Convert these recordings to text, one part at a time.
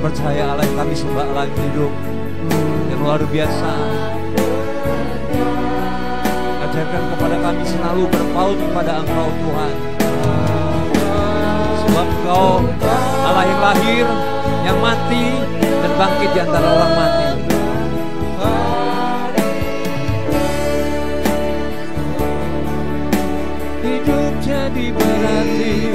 percaya Allah yang kami sembah Allah yang hidup, yang luar biasa. Ajarkan kepada kami selalu berpaut kepada Engkau Tuhan, sebab Engkau Allah yang lahir, yang mati dan bangkit di antara orang mati. Hidup jadi berarti,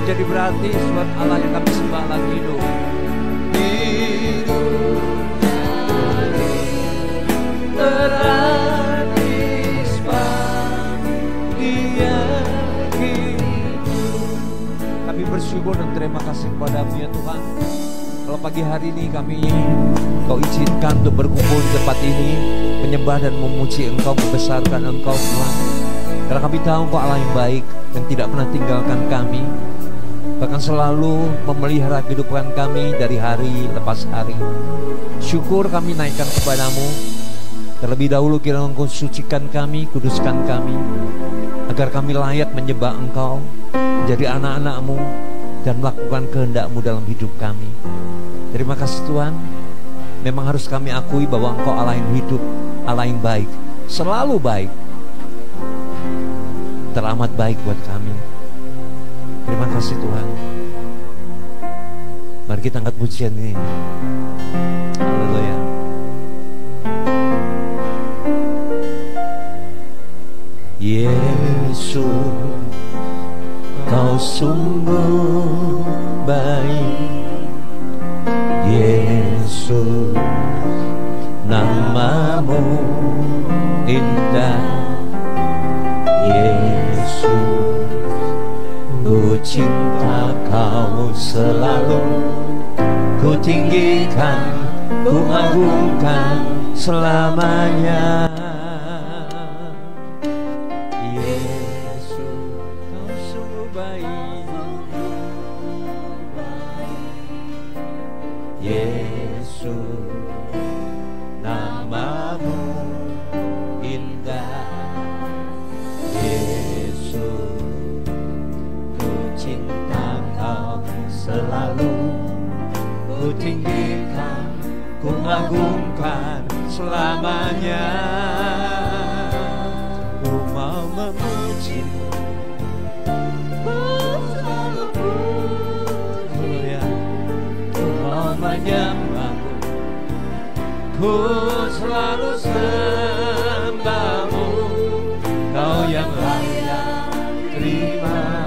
jadi berarti sebab Allah yang kami sembah Allah hidup. Berarti sebab Dia hidup. Kami bersyukur dan terima kasih kepada-Mu ya Tuhan. Kalau pagi hari ini kami Kau izinkan untuk berkumpul di tempat ini, menyembah dan memuji Engkau, membesarkan Engkau Tuhan. Karena kami tahu Engkau Allah yang baik dan tidak pernah tinggalkan kami, bahkan selalu memelihara kehidupan kami dari hari lepas hari. Syukur kami naikkan kepada-Mu. Terlebih dahulu kiranya Engkau sucikan kami, kuduskan kami, agar kami layak menyembah Engkau, menjadi anak-anak-Mu, dan melakukan kehendak-Mu dalam hidup kami. Terima kasih Tuhan. Memang harus kami akui bahwa Engkau Allah yang hidup, Allah yang baik, selalu baik, teramat baik buat kami. Terima kasih Tuhan. Mari kita angkat pujian ini. Haleluya. Yesus, Kau sungguh baik. Yesus, nama-Mu indah. Yesus, ku cinta Kau selalu, ku tinggikan, ku agungkan selamanya. Yesus, Kau sungguh baik. Yesus, nama-Mu indah. Yesus, cinta Kau selalu, ku tinggikan, ku agungkan selamanya. Ku mau memuji-Mu, ku selalu puji, ku mau menyembah-Mu, ku selalu sembah-Mu. Kau yang layak terima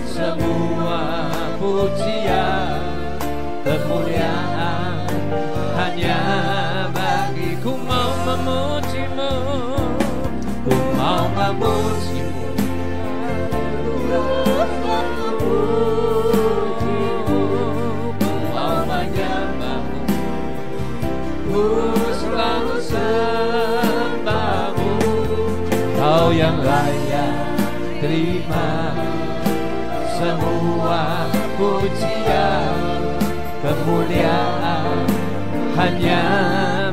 semua pujian, kemuliaan hanya bagiku. Mau memuji-Mu, ku mau memuji-Mu, ku mau menyembah-Mu, ku selalu sembah-Mu. Kau yang layak terima semua pujian, kemuliaan hanya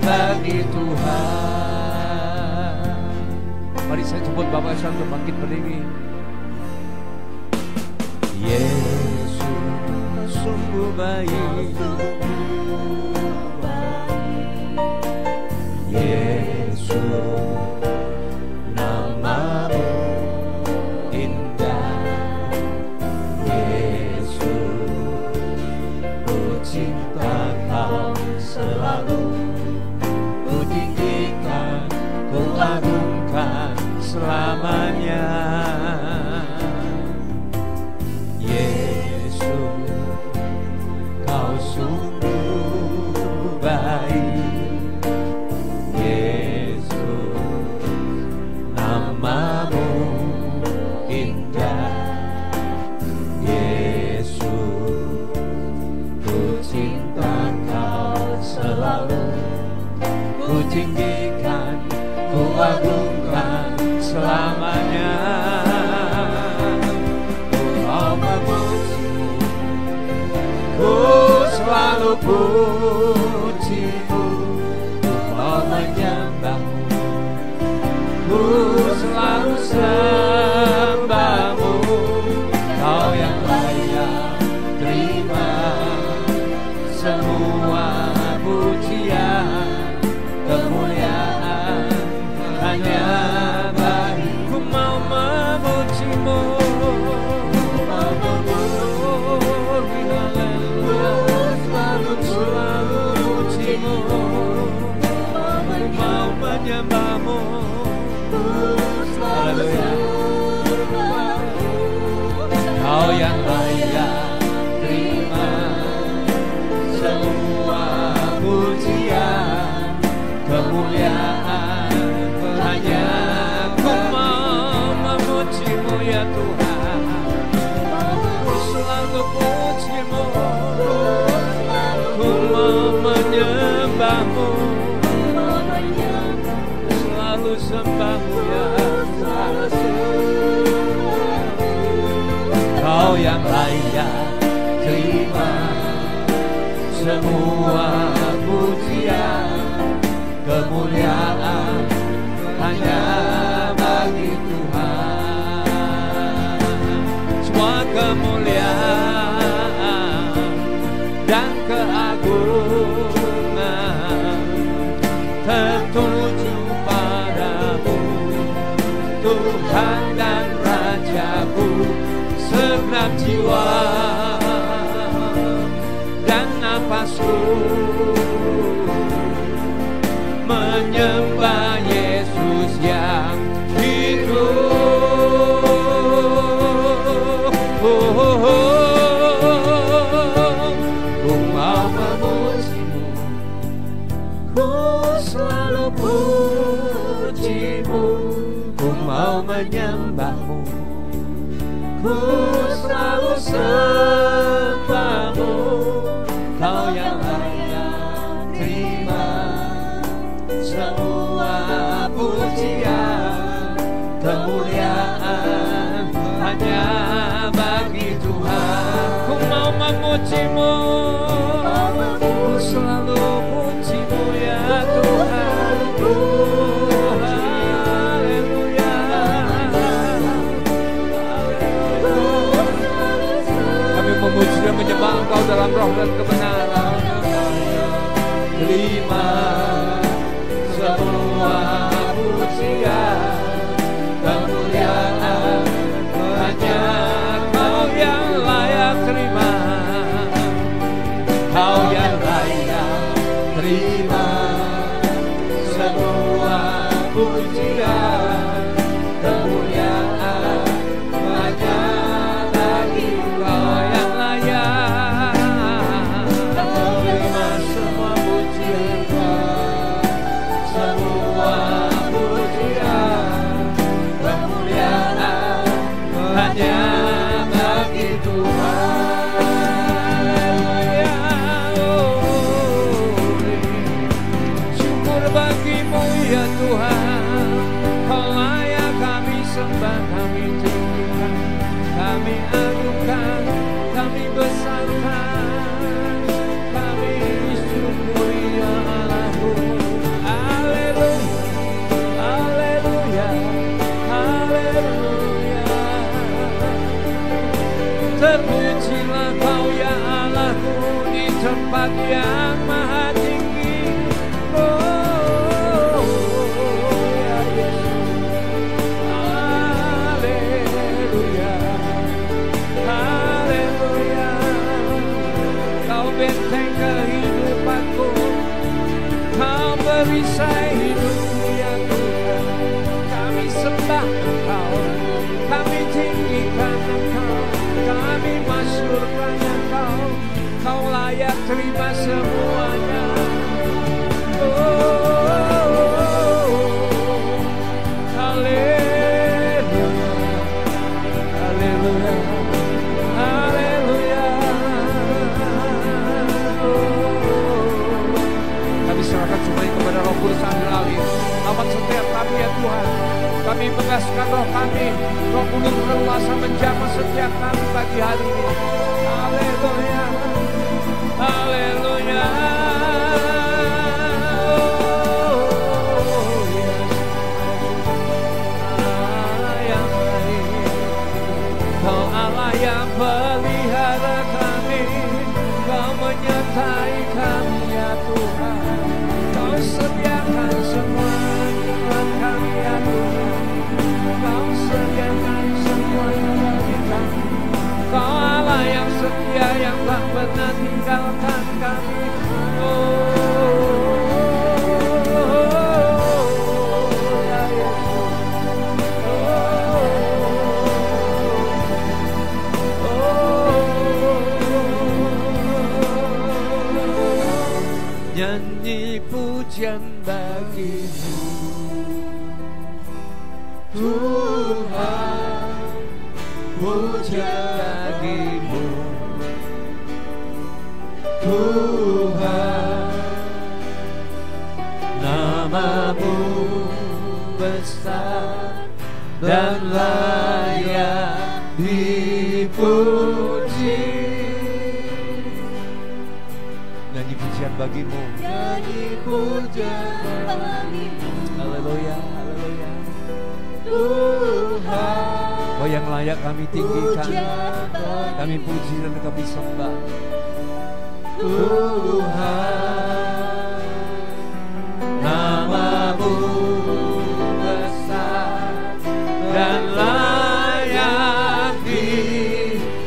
bagi Tuhan. Mari saya jemput Bapak Santo bangkit berdiri. Yesus sungguh baik. Yesus, nama-Mu indah. Cinta Kau selalu, ku tinggikan, ku agungkan selamanya. Yesus, Kau sungguh baik. Yesus, nama-Mu indah. Cinta Kau selalu, ku tinggikan, agungkan selamanya. Ku mau memuji-Mu, ku selalu puji-Mu, ku mau menyembah-Mu, ku selalu sembah-Mu. Kau yang layak terima semua pujian, kemuliaan hanya bagi-Mu. Ku mau memuji-Mu, ku mau memuji, selalu puji-Mu, ku mau menyembah-Mu. Haleluya. Kau yang layak terima semua pujian, kemuliaan hanya. Ku mau memuji-Mu ya Tuhan, ku selalu puji-Mu, ku mau menyembah-Mu, selalu sembah-Mu ya Tuhan. Kau yang layak terima semua pujian, kemuliaan hanya bagi Tuhan. Semua kemuliaan dan keagungan tertuju padamu, Tuhan dan Rajaku. Segenap jiwa dan napasku menyembah Yesus yang hidup. Ku mau memuji-Mu, ku selalu puji-Mu, ku mau menyembah-Mu, ku selalu sembah-Mu. Kau yang layak terima semua pujian, kemuliaan hanya bagi Tuhan. Ku mau memuji-Mu, ku selalu puji-Mu ya Tuhan. Memuji dan menyembah Engkau dalam roh dan kebenaran. Terima semua pujian, kemuliaan hanya Kau yang layak terima. Kau yang layak terima semua pujian, kemuliaan hanya bagi Kau yang layak terima semua pujian, semua pujian, kemuliaan hanya bagi Tuhan. Syukur bagi-Mu ya Tuhan, Kau layak kami sembah, kami tinggikan, kami agungkan, kami besarkan, kami syukuri ya Allahku. Haleluya, haleluya, haleluya. Terpujilah Kau ya Allahku di tempat yang maha tinggi. Oh ya Yesus, haleluya, haleluya. Kau benteng kehidupanku, Kau perisai hidupku ya Tuhan. Kami sembah Engkau, kami tinggikan Engkau, kami masyurkan Engkau. Kau layak terima semuanya. Haleluya, haleluya, haleluya. Kami serahkan semuanya kepada Roh Kudus sambil alih. Lawan setiap kami ya bebaskan roh kami. Roh Kudus berkuasa menjamah setiap kami pagi hari ini. Haleluya. Haleluya. Kau Allah yang pelihara kami, Kau menyertai kami ya Tuhan. Kau sediakan semua kebutuhan kami ya Tuhan. Kau sediakan semua bagi kami. Kau Allah yang setia, yang tak pernah tinggalkan kami. Nyanyi pujian bagimu Tuhan, pujian bagimu Tuhan. Namamu besar dan layak dipuji. Nyanyi pujian bagimu, nyanyi pujian bagimu. Haleluya, haleluya. Tuhan, Oh yang layak kami tinggikan, kami puji dan kami sembah. Tuhan, namamu besar dan layak dikuagungkan.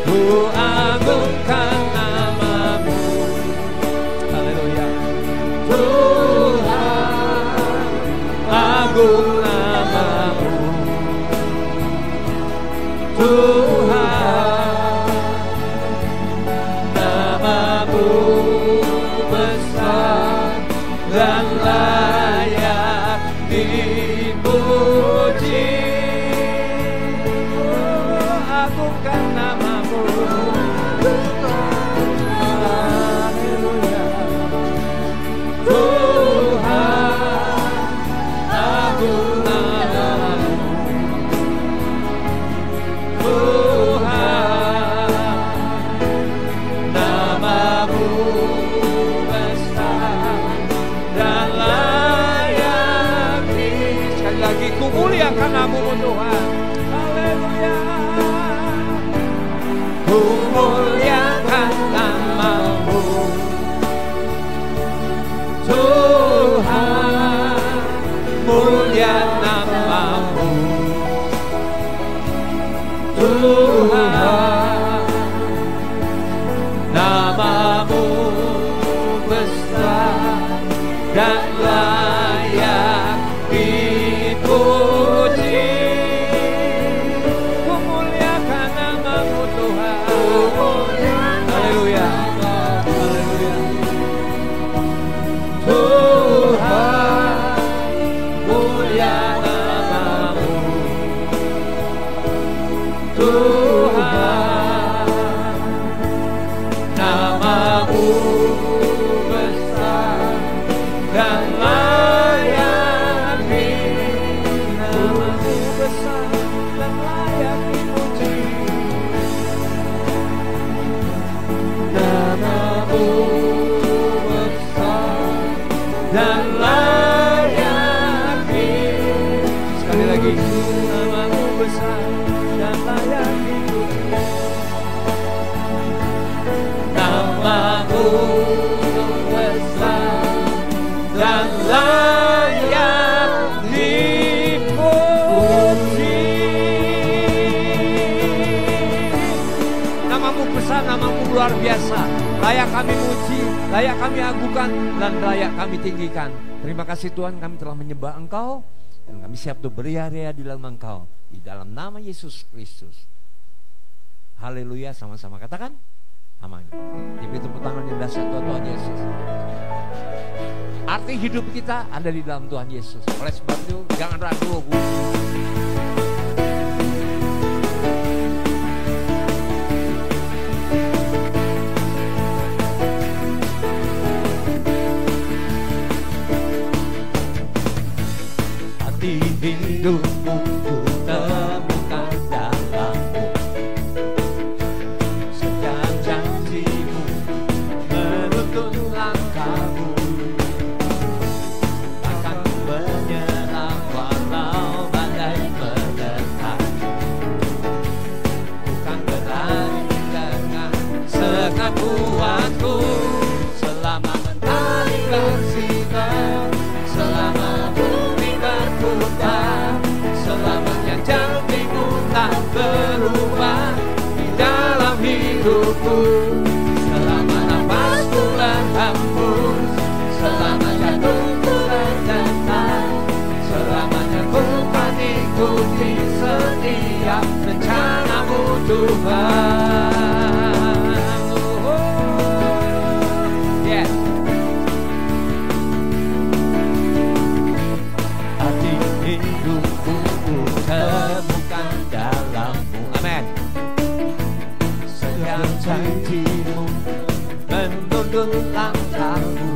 Ku agungkan namamu. Haleluya. Tuhan, agung namamu. Tuhan, namamu besar dan layak dipuji. Agungkan namamu. Haleluya. Tuhan, agung namamu. Tuhan, namamu besar dan layak di. Sekali lagi ku muliakan namamu Tuhan. Haleluya. Ku muliakan namamu Tuhan, mulia namamu Tuhan, namamu besar dan layak dipuji. Ku muliakan namamu Tuhan. Haleluya. Haleluya. Tuhan, mulia namamu Tuhan, namamu besar dan layak dipuji. Namamu besar dan layak dipuji. Namamu besar dan layak dipuji. Sekali lagi, namamu besar dan layak dipuji. Namamu besar dan layak dipuji. Namamu besar, namamu luar biasa. Layak kami muji, layak kami agungkan, dan layak kami tinggikan. Terima kasih Tuhan, kami telah menyembah Engkau, dan kami siap untuk beria-ria di dalam Engkau. Di dalam nama Yesus Kristus. Haleluya, sama-sama katakan amin. Diberi tepuk tangan yang dahsyat Tuhan Yesus. Arti hidup kita ada di dalam Tuhan Yesus. Oleh sebab itu jangan ragu. hidupku, selama nafasku berhembus, selama jantungku berdetak, selamanya ku akan ikuti setiap rencanamu Tuhan. Yes. Arti hidupku temukan dalam-Mu. Amin. Setiap janji-Mu menuntun langkah-Mu,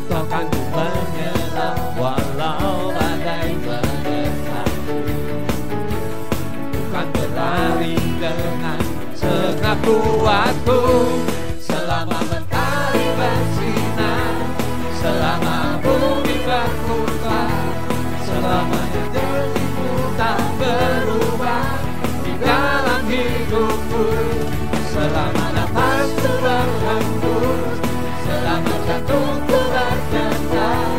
takkan ku menyerah walau badai menerjang. Bukan berlari dengan segenap kuatku, selama mentari bersinar, selama bumi berputar, selamanya janji-Mu tak berubah di dalam hidupku, selama nafasku berhembus, selama jantungku berdetak,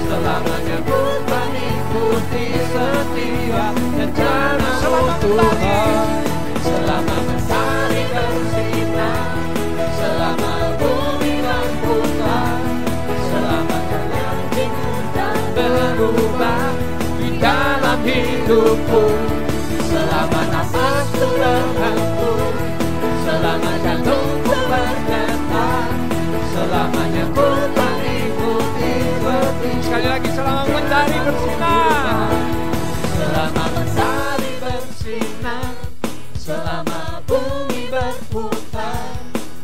selamanya ku akan ikuti setiap rencana-Mu Tuhan. Selama mentari bersinar, selama bumi berputar, selama janji-Mu tak berubah di dalam hidupku, selama nafasku berhembus, selama jantungku berdetak, selamanya ku akan ikuti seperti. Sekali lagi, selama mentari bersinar, selama mentari bersinar, selama bumi berputar,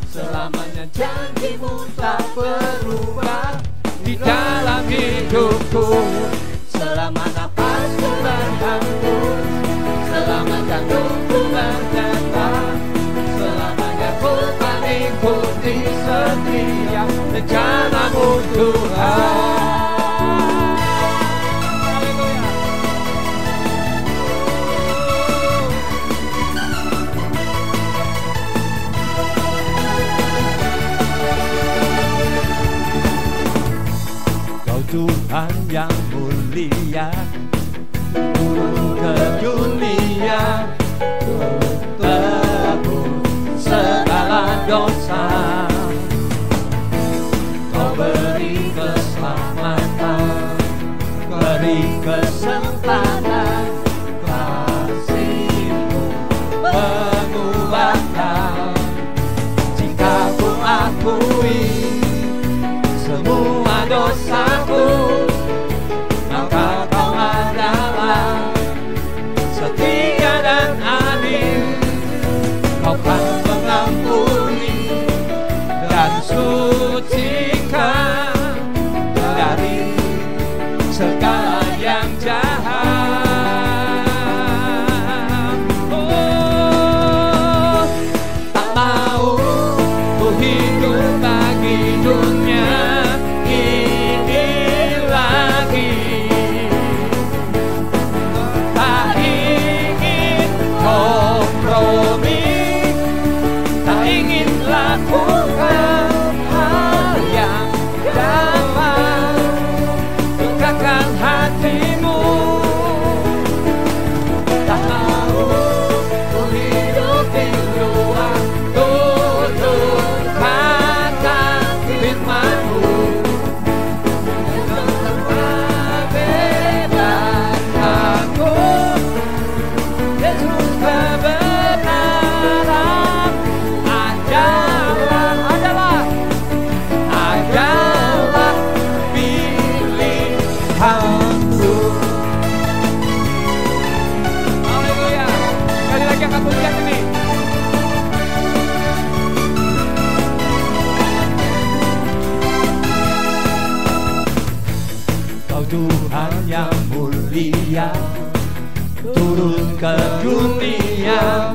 selamanya janji-Mu tak berubah di dalam hidupku, selama nafasku berhembus, selama jantungku berdetak, selamanya ku akan ikuti setiap rencana-Mu Tuhan. Kau Tuhan yang mulia, turun ke dunia, tebus segala dosa. Kau beri keselamatan, beri kesempatan, kasih-Mu menguatkan. Jika ku akui semua dosaku, maka Kau adalah setia dan adil. Kau kan mengampuni dan sucikan dari segala yang jahat. Oh, tak mau ku hidup bagi dunia ini lagi, tak ingin kompromi, tak ingin lakukan hal yang dapat lukakan hati-Mu. Tak mau ku hidup di luar tutur kata firman-Mu, bebaskanku Yesus. Kebenaran adalah pilihanku. Haleluya. Sekali lagi angkat pujian ini. Kau Tuhan yang mulia, turun ke dunia,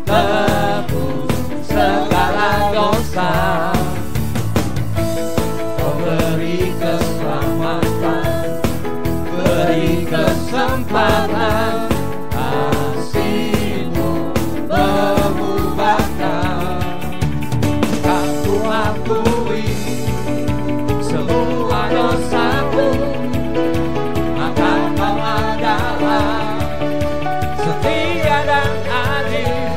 tebus segala dosa. Kau beri keselamatan, beri kesempatan, kasih-Mu mengubahkan. Tak ku akui semua dosaku, maka Kau adalah setia dan adil.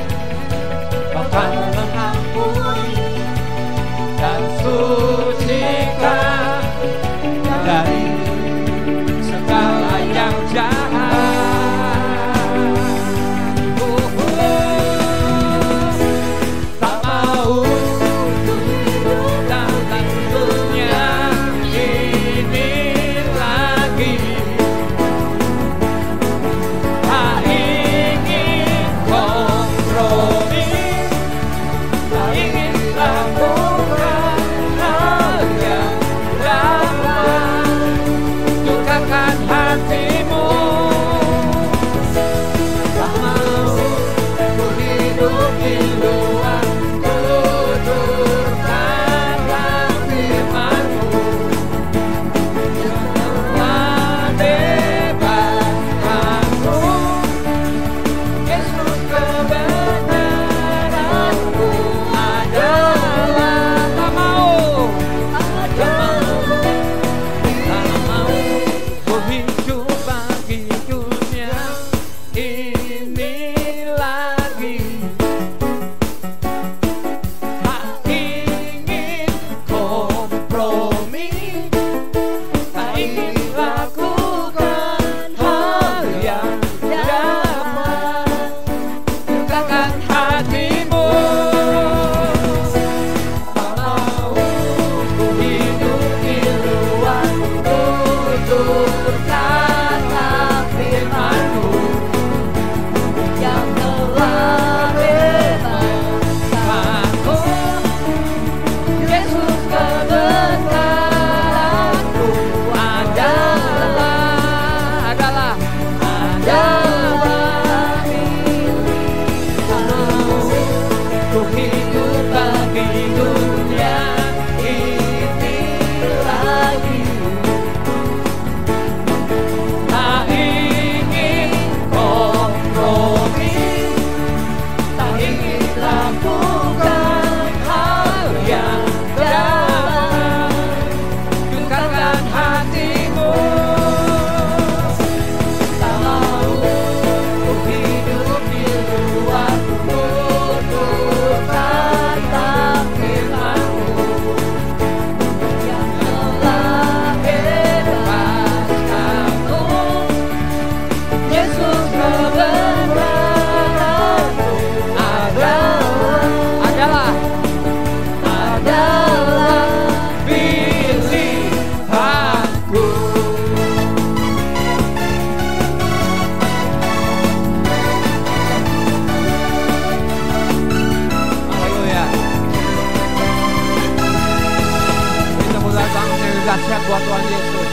dahsyat buat Tuhan Yesus.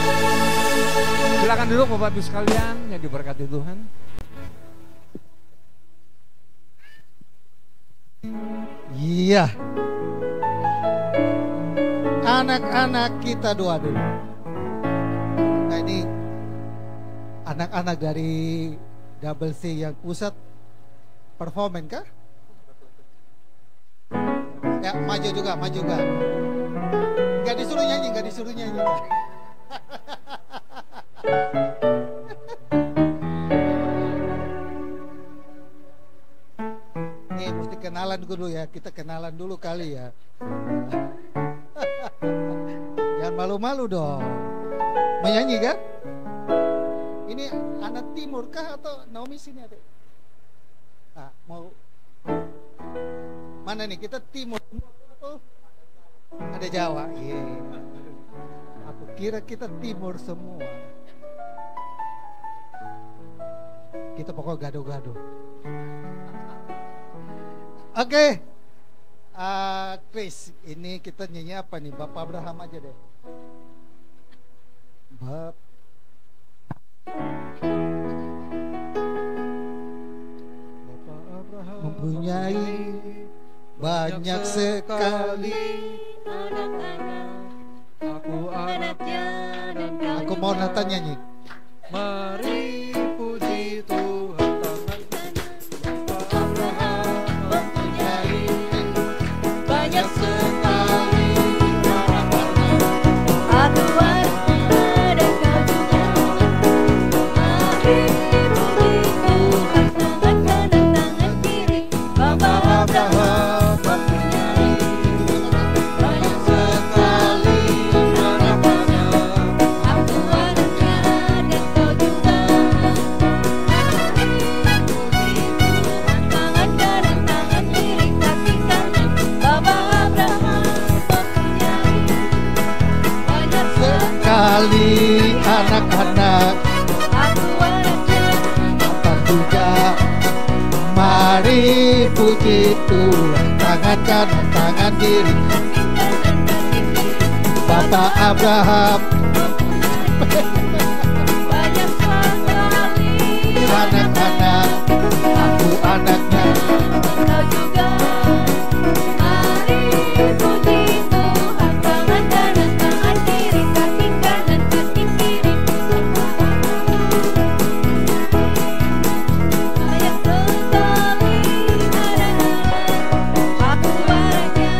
Silakan duduk Bapak Ibu sekalian yang diberkati Tuhan. Iya. Anak-anak kita doa dulu. Nah ini anak-anak dari Double C yang pusat performan kah? Ya maju juga. Gak disuruh nyanyi. Nih mesti kenalan dulu ya, kita kenalan dulu kali ya. Jangan malu-malu dong. Menyanyi kan? Ini anak timur kah atau Naomi sini ada? Nah, mau mana nih? Kita timur atau ada Jawa? Iya. Aku kira kita timur semua. Kita pokoknya gado-gado. Oke. Chris, ini kita nyanyi apa nih? Bapak Abraham aja deh. Bapak Abraham mempunyai banyak sekali anak-anak, aku anaknya dan kau. Aku mau Nata nyanyi. Mari puji Tuhan, Bapak Abraham mempunyai banyak sekali anak-anak, aku anaknya dan kau juga. Mari puji Tuhan, tangan kanan tangan kiri, Bapak Abraham mempunyai banyak sekali anak-anak, aku anaknya dan kau juga. Mari puji Tuhan, tangan kanan tangan kiri, kaki kanan, Bapak Abraham mempunyai banyak Kali anak-anak aku anaknya. Bapak juga. Mari puji Tuhan, tangan kanan tangan kiri, Bapak Abraham Banyak sekali anak-anak, aku anaknya. kau juga. Mari puji Tuhan, tangan kanan tangan kiri, kaki kanan kaki kiri. Banyak sekali anak-anak, aku anaknya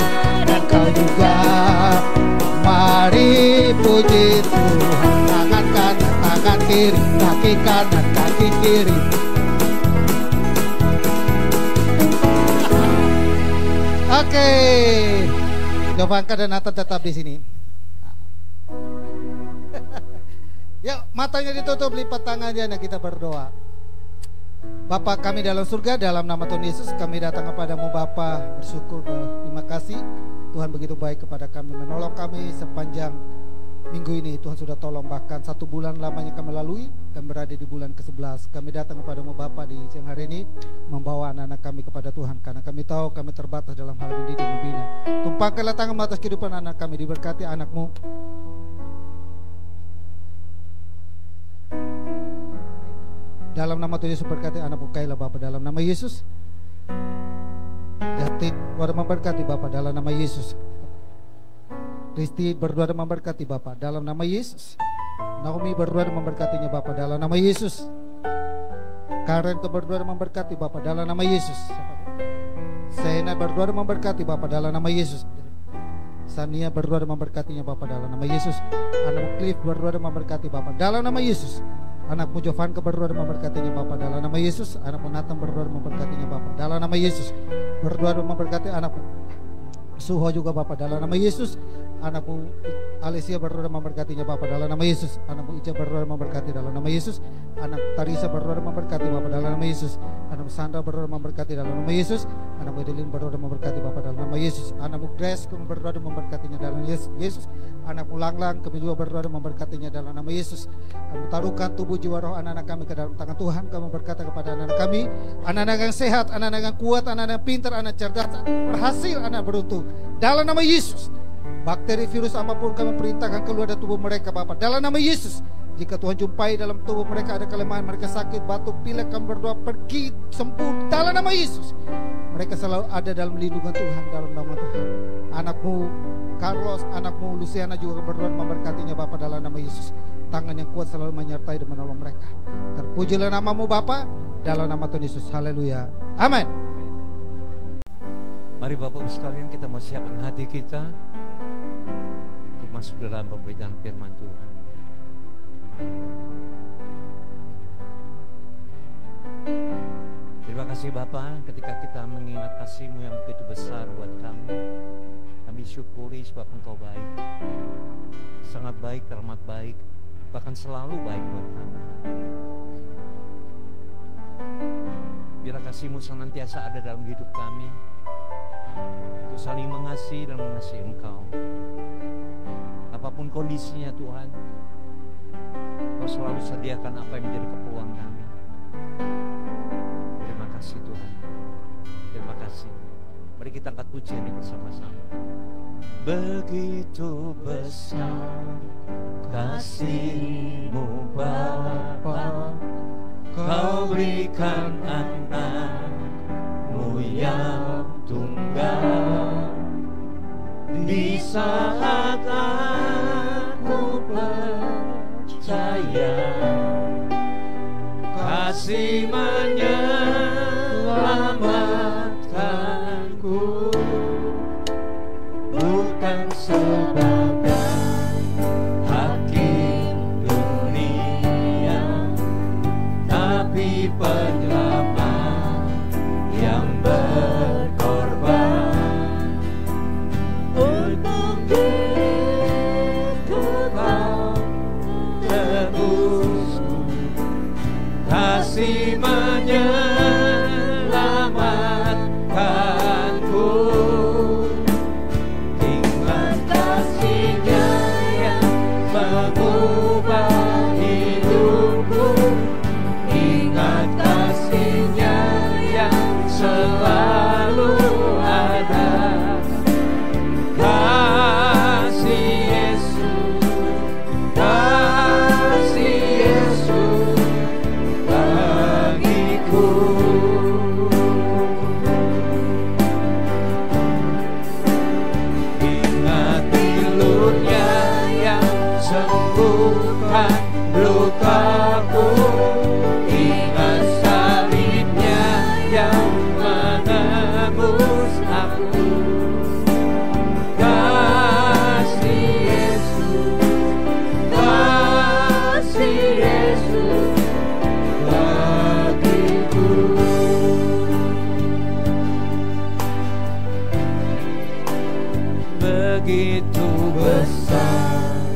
dan Kau juga. Mari puji Tuhan. Oke. Jovanka dan Nathan tetap di sini. Yuk, matanya ditutup, lipat tangannya dan kita berdoa. Bapa kami dalam surga, dalam nama Tuhan Yesus kami datang kepadamu Bapa, bersyukur, berterima kasih Tuhan begitu baik kepada kami, menolong kami sepanjang minggu ini. Tuhan sudah tolong, bahkan 1 bulan lamanya kami lalui dan berada di bulan ke-11. Kami datang kepadamu Bapa di siang hari ini, membawa anak-anak kami kepada Tuhan, karena kami tahu kami terbatas dalam hal mendidik membina. Tumpahkanlah tangan atas kehidupan anak kami, diberkati anakmu. Dalam nama Tuhan Yesus berkati anakmu Kayla Bapa, dalam nama Yesus. Yatin berdoa memberkati Bapa, dalam nama Yesus. Kristi berdoa dan memberkati Bapa, dalam nama Yesus. Naomi berdoa dan memberkatinya Bapa, dalam nama Yesus. Karen berdoa dan memberkati Bapa, dalam nama Yesus. Sena berdoa dan memberkati Bapa, dalam nama Yesus. Sania berdoa dan memberkatinya Bapa, dalam nama Yesus. Anakmu Cliff berdoa dan memberkati Bapa, dalam nama Yesus. Anakmu Jovanka berdoa dan memberkatinya Bapa, dalam nama Yesus. Anakmu Nathan berdoa dan memberkatinya Bapa, dalam nama Yesus. Berdoa dan memberkati anakmu Suho juga Bapa, dalam nama Yesus. Anakmu Alicia berdoa dan memberkatinya Bapa, dalam nama Yesus. Anakmu Ica berdoa dan memberkati dalam nama Yesus. Anak Tarisa berdoa dan memberkati Bapa, dalam nama Yesus. Anakmu Sandra berdoa dan memberkati dalam nama Yesus. Anakmu Edelin berdoa dan memberkati Bapa, dalam nama Yesus. Anakmu Grace kami berdoa dan memberkatinya dalam Yesus. Anakmu Langlang kami juga berdoa dan memberkatinya dalam nama Yesus. Kami taruhkan tubuh jiwa roh anak-anak kami ke dalam tangan Tuhan. Kami berkata kepada anak-anak kami, anak-anak yang sehat, anak-anak yang kuat, anak-anak yang pintar, anak cerdas, berhasil, anak beruntung, dalam nama Yesus. Bakteri, virus apapun kami perintahkan keluar dari tubuh mereka Bapa, dalam nama Yesus. Jika Tuhan jumpai dalam tubuh mereka ada kelemahan, mereka sakit, batuk, pilek, kami berdoa pergi, sembuh dalam nama Yesus. Mereka selalu ada dalam lindungan Tuhan, dalam nama Tuhan. Anakmu Carlos, anakmu Luciana juga berdoa memberkatinya Bapa, dalam nama Yesus. Tangan yang kuat selalu menyertai dan menolong mereka. Terpujilah namamu Bapa, dalam nama Tuhan Yesus. Haleluya. Amin. Mari Bapak Ibu sekalian, kita mau siapkan hati kita untuk masuk dalam pemberitaan firman Tuhan. Terima kasih Bapa, ketika kita mengingat kasih-Mu yang begitu besar buat kami syukuri sebab Engkau baik, sangat baik, teramat baik, bahkan selalu baik buat kami. Biar kasih-Mu senantiasa ada dalam hidup kami, untuk saling mengasihi dan mengasihi Engkau. Apapun kondisinya Tuhan, Kau selalu sediakan apa yang menjadi keperluan kami. Terima kasih Tuhan, terima kasih. Mari kita angkat pujian ini bersama-sama. Begitu besar kasih-Mu Bapa, Kau berikan anak-Mu yang tunggal. Di saat aku percaya, kasih menyelamatkanku, bukan sebagai hakim dunia, tapi penyelamat yang berkorban untuk diriku. Kau tebusku, kasih menyelamatkanku, begitu besar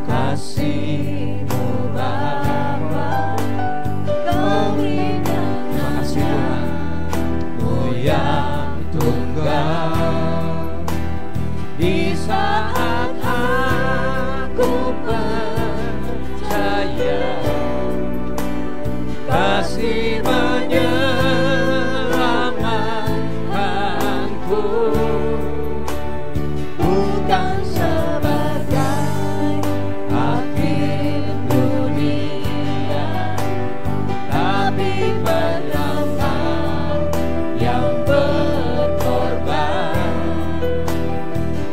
kasih-Mu Bapa. Kau indah Terima kasih Tuhan-Mu yang tunggal. Di saat aku percaya kasih menyelamatkanku, bukan sebagai akhir dunia, tapi penyelamat yang berkorban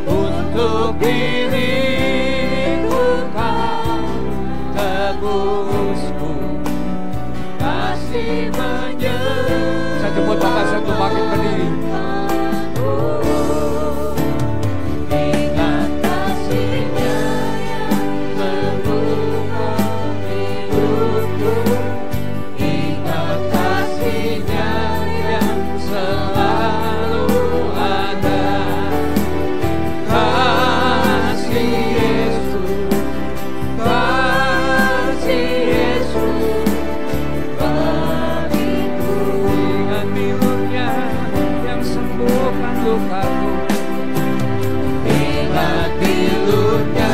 untuk diriku. Kau tebusku, kasih menyelamatkanku. Saya jemput Bapak satu bangkit berdiri. Ingat kasih-Nya yang mengubah hidupku. Ingat kasih-Nya yang selalu ada. Kasih Yesus, kasih Yesus bagiku. Ingat pilur-Nya yang sembuhkan lukaku. Ingat pilur-Nya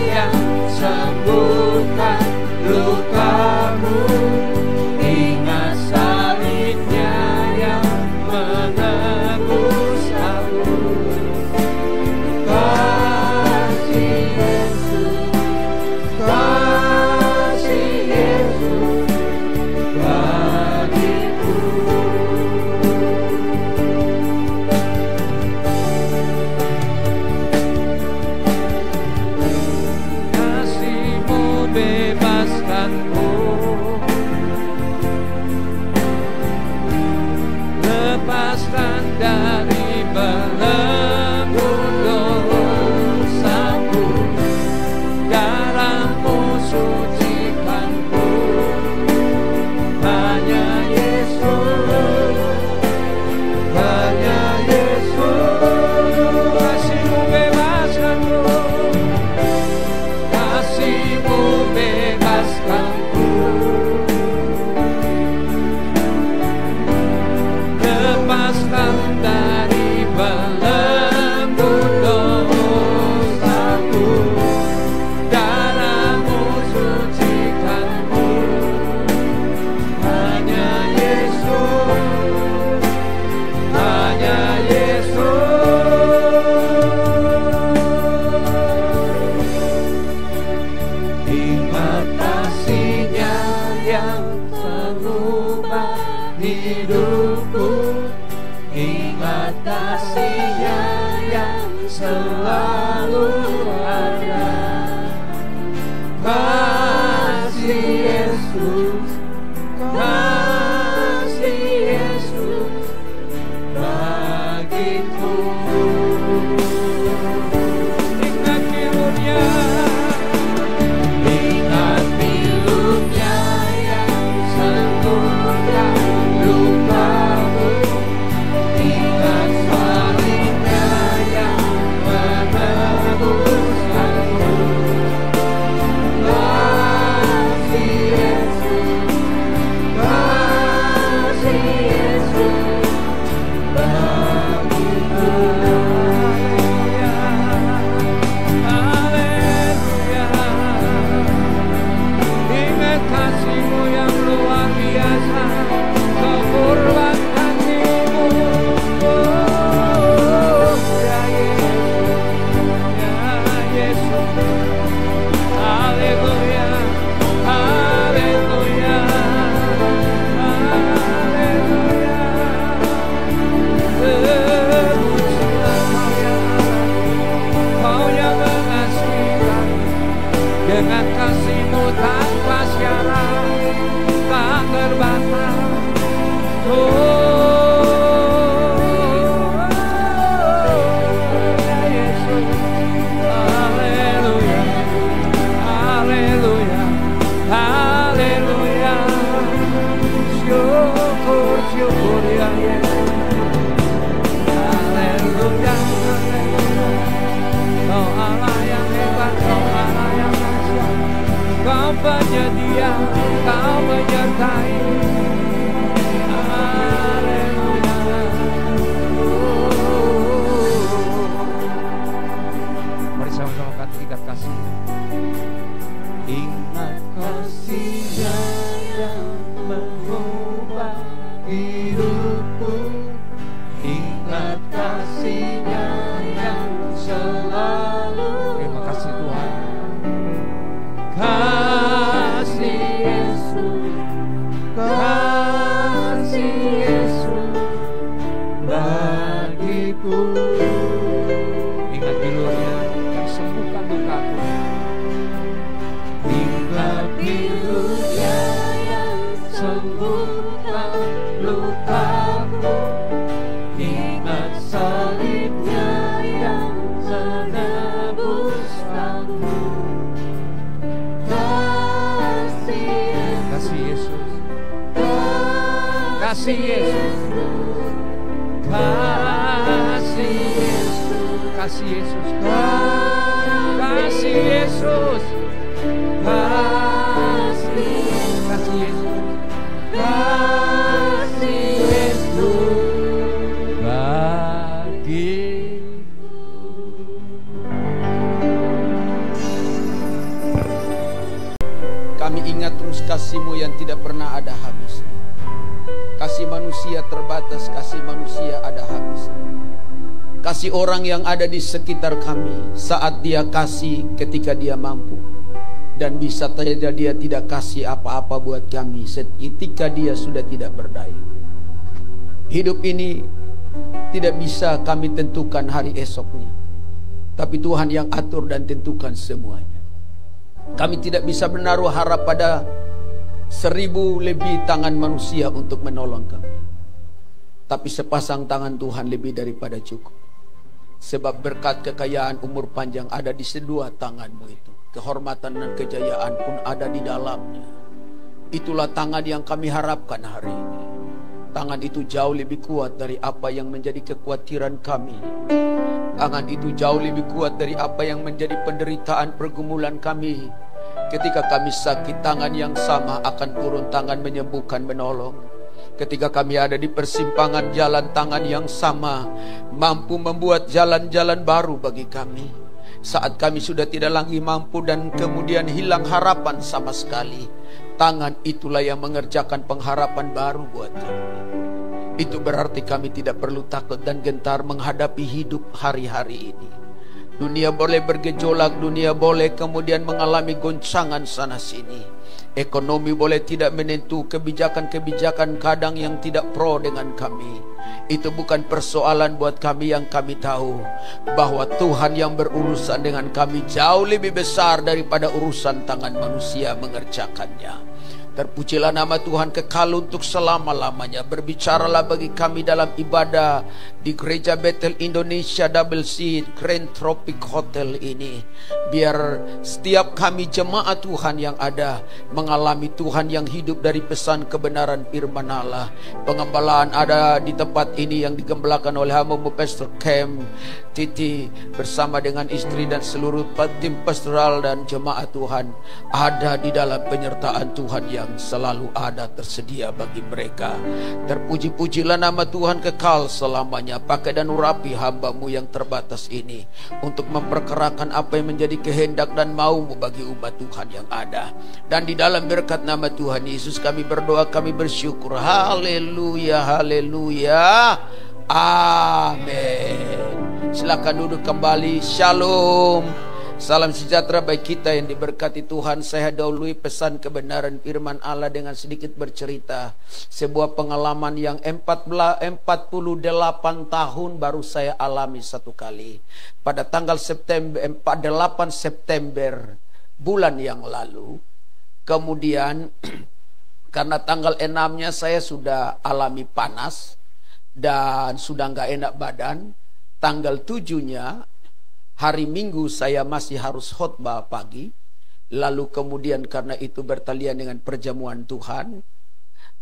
yang sembuhkan lukamu. Ingat salib-Nya yang menebus aku. Kasih Yesus, kasih Yesus bagiku. Kasih-Mu bebaskanku, lepaskan dari belenggu dosaku. Darah-Mu sucikanku. Hanya Yesus, hanya Yesus. Kasih-Mu bebaskanku, kasih-Mu bebaskanku. Lepaskan dari belenggu dosaku. Darah-Mu sucikanku. Hanya Yesus, hanya Yesus. Ingat kasih-Nya yang mengubah hidupku. Ingat kasih-Nya yang selalu ada. Kasih Yesus, kasih Yesus bagiku. Ingat pilur-Nya, ingat pilur-Nya yang sembuhkan lukamu. hidupku, ingat kasih-Nya yang selalu. Terima kasih Tuhan. Kasih Yesus, kasih Yesus bagiku. Ingat bilurnya yang sembuhkan lukaku. Ingat bilurnya yang sembuhkan lukaku. Ingat salibnya yang menebus aku. Kasih Yesus, kasih Yesus, kasih Yesus, kasih Yesus, kasih Yesus, kasih Yesus, kasih Yesus bagiku. Kami ingat terus kasih-Mu yang tidak pernah ada habis. Kasih manusia terbatas, kasih manusia ada habis. Kasih orang yang ada di sekitar kami saat dia kasih ketika dia mampu. Dan bisa saja dia tidak kasih apa-apa buat kami ketika dia sudah tidak berdaya. Hidup ini tidak bisa kami tentukan hari esoknya, tapi Tuhan yang atur dan tentukan semuanya. Kami tidak bisa menaruh harap pada 1000 lebih tangan manusia untuk menolong kami. Tapi sepasang tangan Tuhan lebih daripada cukup. Sebab berkat kekayaan umur panjang ada di kedua tangan-Mu itu. Kehormatan dan kejayaan pun ada di dalamnya. Itulah tangan yang kami harapkan hari ini. Tangan itu jauh lebih kuat dari apa yang menjadi kekhawatiran kami. Tangan itu jauh lebih kuat dari apa yang menjadi penderitaan pergumulan kami. Ketika kami sakit, tangan yang sama akan turun tangan menyembuhkan, menolong. Ketika kami ada di persimpangan jalan, tangan yang sama mampu membuat jalan-jalan baru bagi kami. Saat kami sudah tidak lagi mampu dan kemudian hilang harapan sama sekali, tangan itulah yang mengerjakan pengharapan baru buat kami. Itu berarti kami tidak perlu takut dan gentar menghadapi hidup hari-hari ini. Dunia boleh bergejolak, dunia boleh kemudian mengalami goncangan sana sini. Ekonomi boleh tidak menentu, kebijakan-kebijakan kadang yang tidak pro dengan kami. Itu bukan persoalan buat kami. Yang kami tahu bahwa Tuhan yang berurusan dengan kami jauh lebih besar daripada urusan tangan manusia mengerjakannya. Terpujilah nama Tuhan kekal untuk selama-lamanya. Berbicaralah bagi kami dalam ibadah di Gereja Bethel Indonesia Double Seat Grand Tropic Hotel ini. Biar setiap kami jemaat Tuhan yang ada mengalami Tuhan yang hidup dari pesan kebenaran firman Allah. Pengembalaan ada di tempat ini yang digembalakan oleh hamba-Mu Pastor Kem Titi bersama dengan istri dan seluruh tim pastoral dan jemaat Tuhan ada di dalam penyertaan Tuhan yang selalu ada tersedia bagi mereka. Terpuji-pujilah nama Tuhan kekal selamanya. Pakai dan urapi hamba-Mu yang terbatas ini untuk memperkerakan apa yang menjadi kehendak dan mau-Mu bagi umat Tuhan yang ada. Dan di dalam berkat nama Tuhan Yesus kami berdoa, kami bersyukur. Haleluya, haleluya, amin. Silakan duduk kembali. Shalom. Salam sejahtera bagi kita yang diberkati Tuhan. Saya dahului pesan kebenaran firman Allah dengan sedikit bercerita sebuah pengalaman yang 48 tahun baru saya alami satu kali. Pada tanggal 8 September bulan yang lalu. Kemudian karena tanggal 6-nya saya sudah alami panas dan sudah nggak enak badan. Tanggal 7-nya hari Minggu saya masih harus khotbah pagi. Lalu kemudian karena itu bertalian dengan perjamuan Tuhan.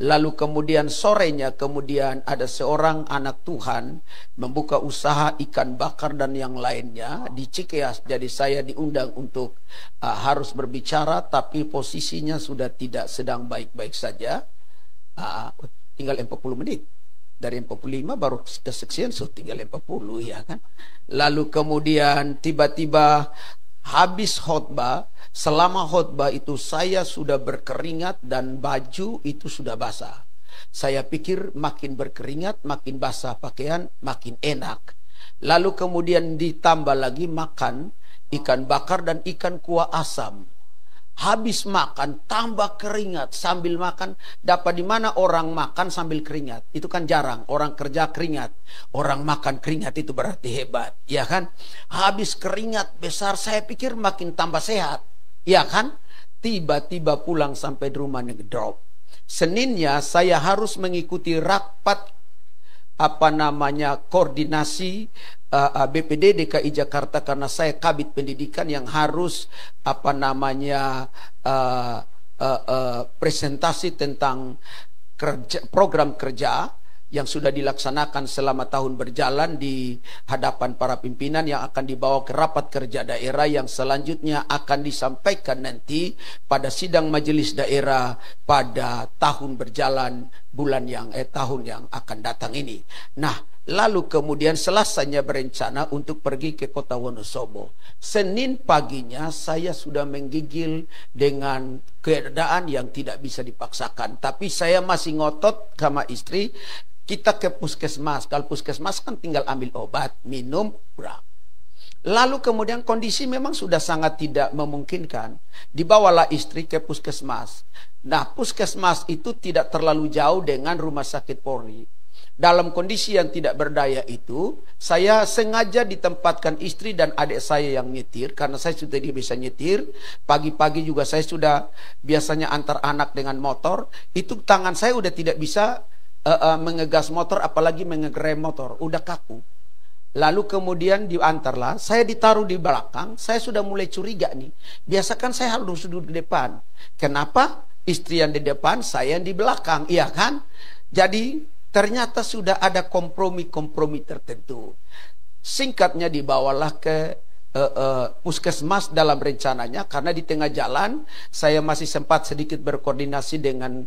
Lalu kemudian sorenya kemudian ada seorang anak Tuhan membuka usaha ikan bakar dan yang lainnya di Cikeas. Jadi saya diundang untuk harus berbicara, tapi posisinya sudah tidak sedang baik-baik saja. Tinggal 40 menit. Dari 45 baru kesekian, so tinggal 40 ya kan. Lalu kemudian tiba-tiba habis khotbah, selama khotbah itu saya sudah berkeringat dan baju itu sudah basah. Saya pikir makin berkeringat, makin basah pakaian, makin enak. Lalu kemudian ditambah lagi makan ikan bakar dan ikan kuah asam. Habis makan tambah keringat sambil makan. Dapat di mana orang makan sambil keringat? Itu kan jarang. Orang kerja keringat, orang makan keringat, itu berarti hebat, ya kan? Habis keringat besar, saya pikir makin tambah sehat, ya kan? Tiba-tiba pulang sampai di rumah ngedrop. Seninnya saya harus mengikuti rapat koordinasi BPD DKI Jakarta, karena saya kabit pendidikan yang harus presentasi tentang program kerja yang sudah dilaksanakan selama tahun berjalan di hadapan para pimpinan, yang akan dibawa ke rapat kerja daerah yang selanjutnya akan disampaikan nanti pada sidang majelis daerah pada tahun berjalan tahun yang akan datang ini. Nah, lalu kemudian Selasanya berencana untuk pergi ke kota Wonosobo. Senin paginya saya sudah menggigil dengan keadaan yang tidak bisa dipaksakan, tapi saya masih ngotot sama istri. Kita ke puskesmas. Kalau puskesmas kan tinggal ambil obat, minum, pulang. Lalu kemudian kondisi memang sudah sangat tidak memungkinkan. Dibawalah istri ke puskesmas. Nah, puskesmas itu tidak terlalu jauh dengan rumah sakit Polri. Dalam kondisi yang tidak berdaya itu, saya sengaja ditempatkan istri dan adik saya yang nyetir, karena saya sudah bisa nyetir. Pagi-pagi juga saya sudah biasanya antar anak dengan motor. Itu tangan saya udah tidak bisa mengegas motor, apalagi mengerem motor, udah kaku. Lalu kemudian diantarlah, saya ditaruh di belakang. Saya sudah mulai curiga nih. Biasa kan saya harus duduk di depan. Kenapa istri yang di depan, saya yang di belakang, iya kan? Jadi ternyata sudah ada kompromi-kompromi tertentu. Singkatnya dibawalah ke puskesmas dalam rencananya, karena di tengah jalan saya masih sempat sedikit berkoordinasi dengan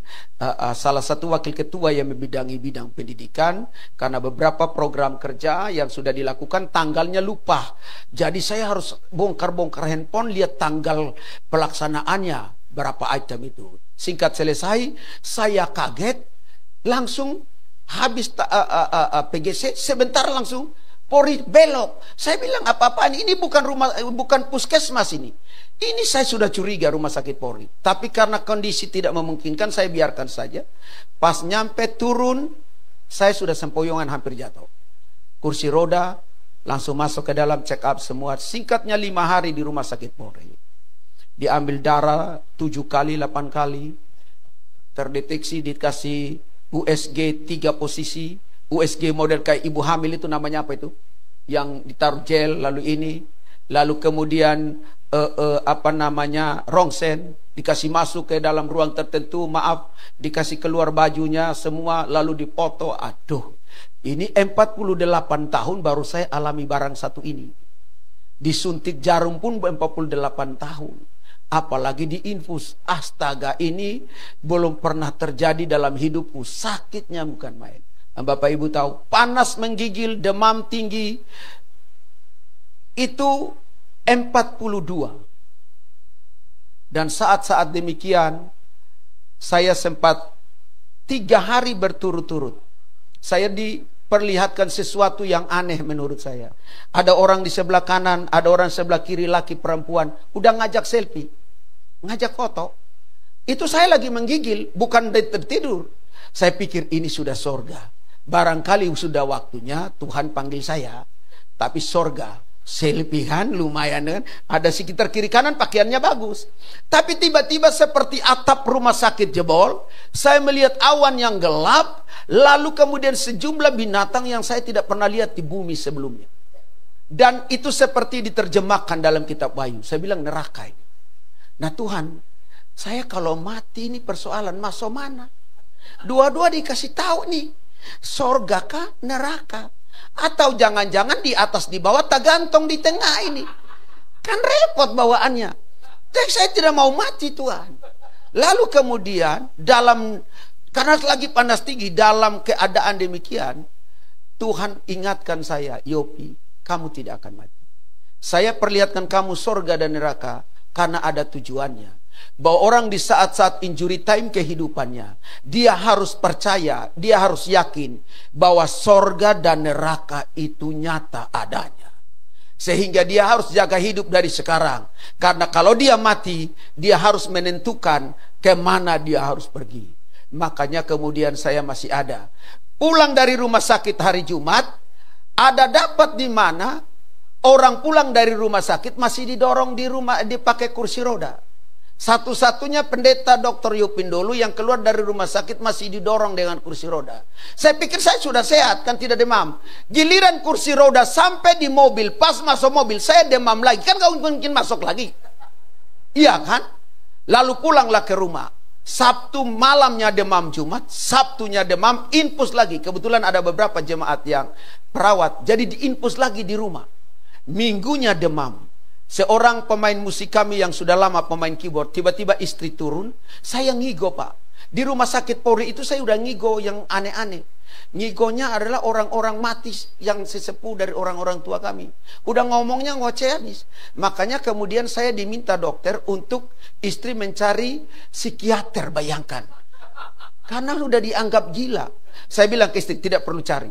salah satu wakil ketua yang membidangi bidang pendidikan, karena beberapa program kerja yang sudah dilakukan tanggalnya lupa. Jadi saya harus bongkar-bongkar handphone, lihat tanggal pelaksanaannya berapa item itu. Singkat selesai, saya kaget, langsung habis PGC, sebentar langsung Polri belok. Saya bilang, apa-apaan ini, bukan puskesmas ini. Ini saya sudah curiga rumah sakit Polri. Tapi karena kondisi tidak memungkinkan, saya biarkan saja. Pas nyampe turun, saya sudah sempoyongan hampir jatuh. Kursi roda, langsung masuk ke dalam check up semua. Singkatnya 5 hari di rumah sakit Polri. Diambil darah 7 kali, 8 kali. Terdeteksi, dikasih USG 3 posisi. USG model kayak ibu hamil itu namanya apa itu? Yang ditaruh gel, lalu ini. Lalu kemudian rongsen, dikasih masuk ke dalam ruang tertentu, maaf, dikasih keluar bajunya semua, lalu dipoto. Aduh, ini 48 tahun baru saya alami barang satu ini. Disuntik jarum pun 48 tahun. Apalagi diinfus. Astaga, ini belum pernah terjadi dalam hidupku. Sakitnya bukan main. Bapak Ibu tahu, panas menggigil, demam tinggi, itu 42. Dan saat-saat demikian, saya sempat 3 hari berturut-turut. Saya diperlihatkan sesuatu yang aneh menurut saya. Ada orang di sebelah kanan, ada orang sebelah kiri, laki perempuan, udah ngajak selfie, ngajak foto. Itu saya lagi menggigil, bukan tertidur. Saya pikir ini sudah sorga. Barangkali sudah waktunya Tuhan panggil saya. Tapi sorga, selfie kan lumayan kan? Ada sekitar kiri kanan pakaiannya bagus. Tapi tiba-tiba seperti atap rumah sakit jebol. Saya melihat awan yang gelap. Lalu kemudian sejumlah binatang yang saya tidak pernah lihat di bumi sebelumnya. Dan itu seperti diterjemahkan dalam kitab Wahyu. Saya bilang neraka ini. Nah Tuhan, saya kalau mati ini persoalan masuk mana? Dua-dua dikasih tahu nih. Sorga kah, neraka? Atau jangan-jangan di atas di bawah, tak gantung di tengah ini? Kan repot bawaannya. Jadi saya tidak mau mati Tuhan. Lalu kemudian karena lagi panas tinggi, dalam keadaan demikian, Tuhan ingatkan saya, Yopi, kamu tidak akan mati. Saya perlihatkan kamu sorga dan neraka karena ada tujuannya. bahwa orang di saat-saat injury time kehidupannya, dia harus percaya, dia harus yakin bahwa sorga dan neraka itu nyata adanya. Sehingga dia harus jaga hidup dari sekarang. Karena kalau dia mati, dia harus menentukan kemana dia harus pergi. Makanya kemudian saya masih ada. Pulang dari rumah sakit hari Jumat, ada dapat di mana orang pulang dari rumah sakit masih didorong di rumah, dipakai kursi roda. Satu-satunya pendeta Dr. Yupin dulu yang keluar dari rumah sakit masih didorong dengan kursi roda. Saya pikir saya sudah sehat, kan tidak demam. Giliran kursi roda sampai di mobil, pas masuk mobil saya demam lagi. Kan gak mungkin masuk lagi. Iya kan? Lalu pulanglah ke rumah. Sabtu malamnya demam Jumat, Sabtunya demam, infus lagi. Kebetulan ada beberapa jemaat yang perawat, jadi diinfus lagi di rumah. Minggunya demam. Seorang pemain musik kami yang sudah lama pemain keyboard, tiba-tiba istri turun, saya ngigo Pak. Di rumah sakit Polri itu saya udah ngigo yang aneh-aneh. Ngigonya adalah orang-orang mati yang sesepuh dari orang-orang tua kami. Udah ngomongnya ngoceh habis. Makanya kemudian saya diminta dokter untuk istri mencari psikiater, bayangkan. Karena udah dianggap gila. Saya bilang ke istri, tidak perlu cari.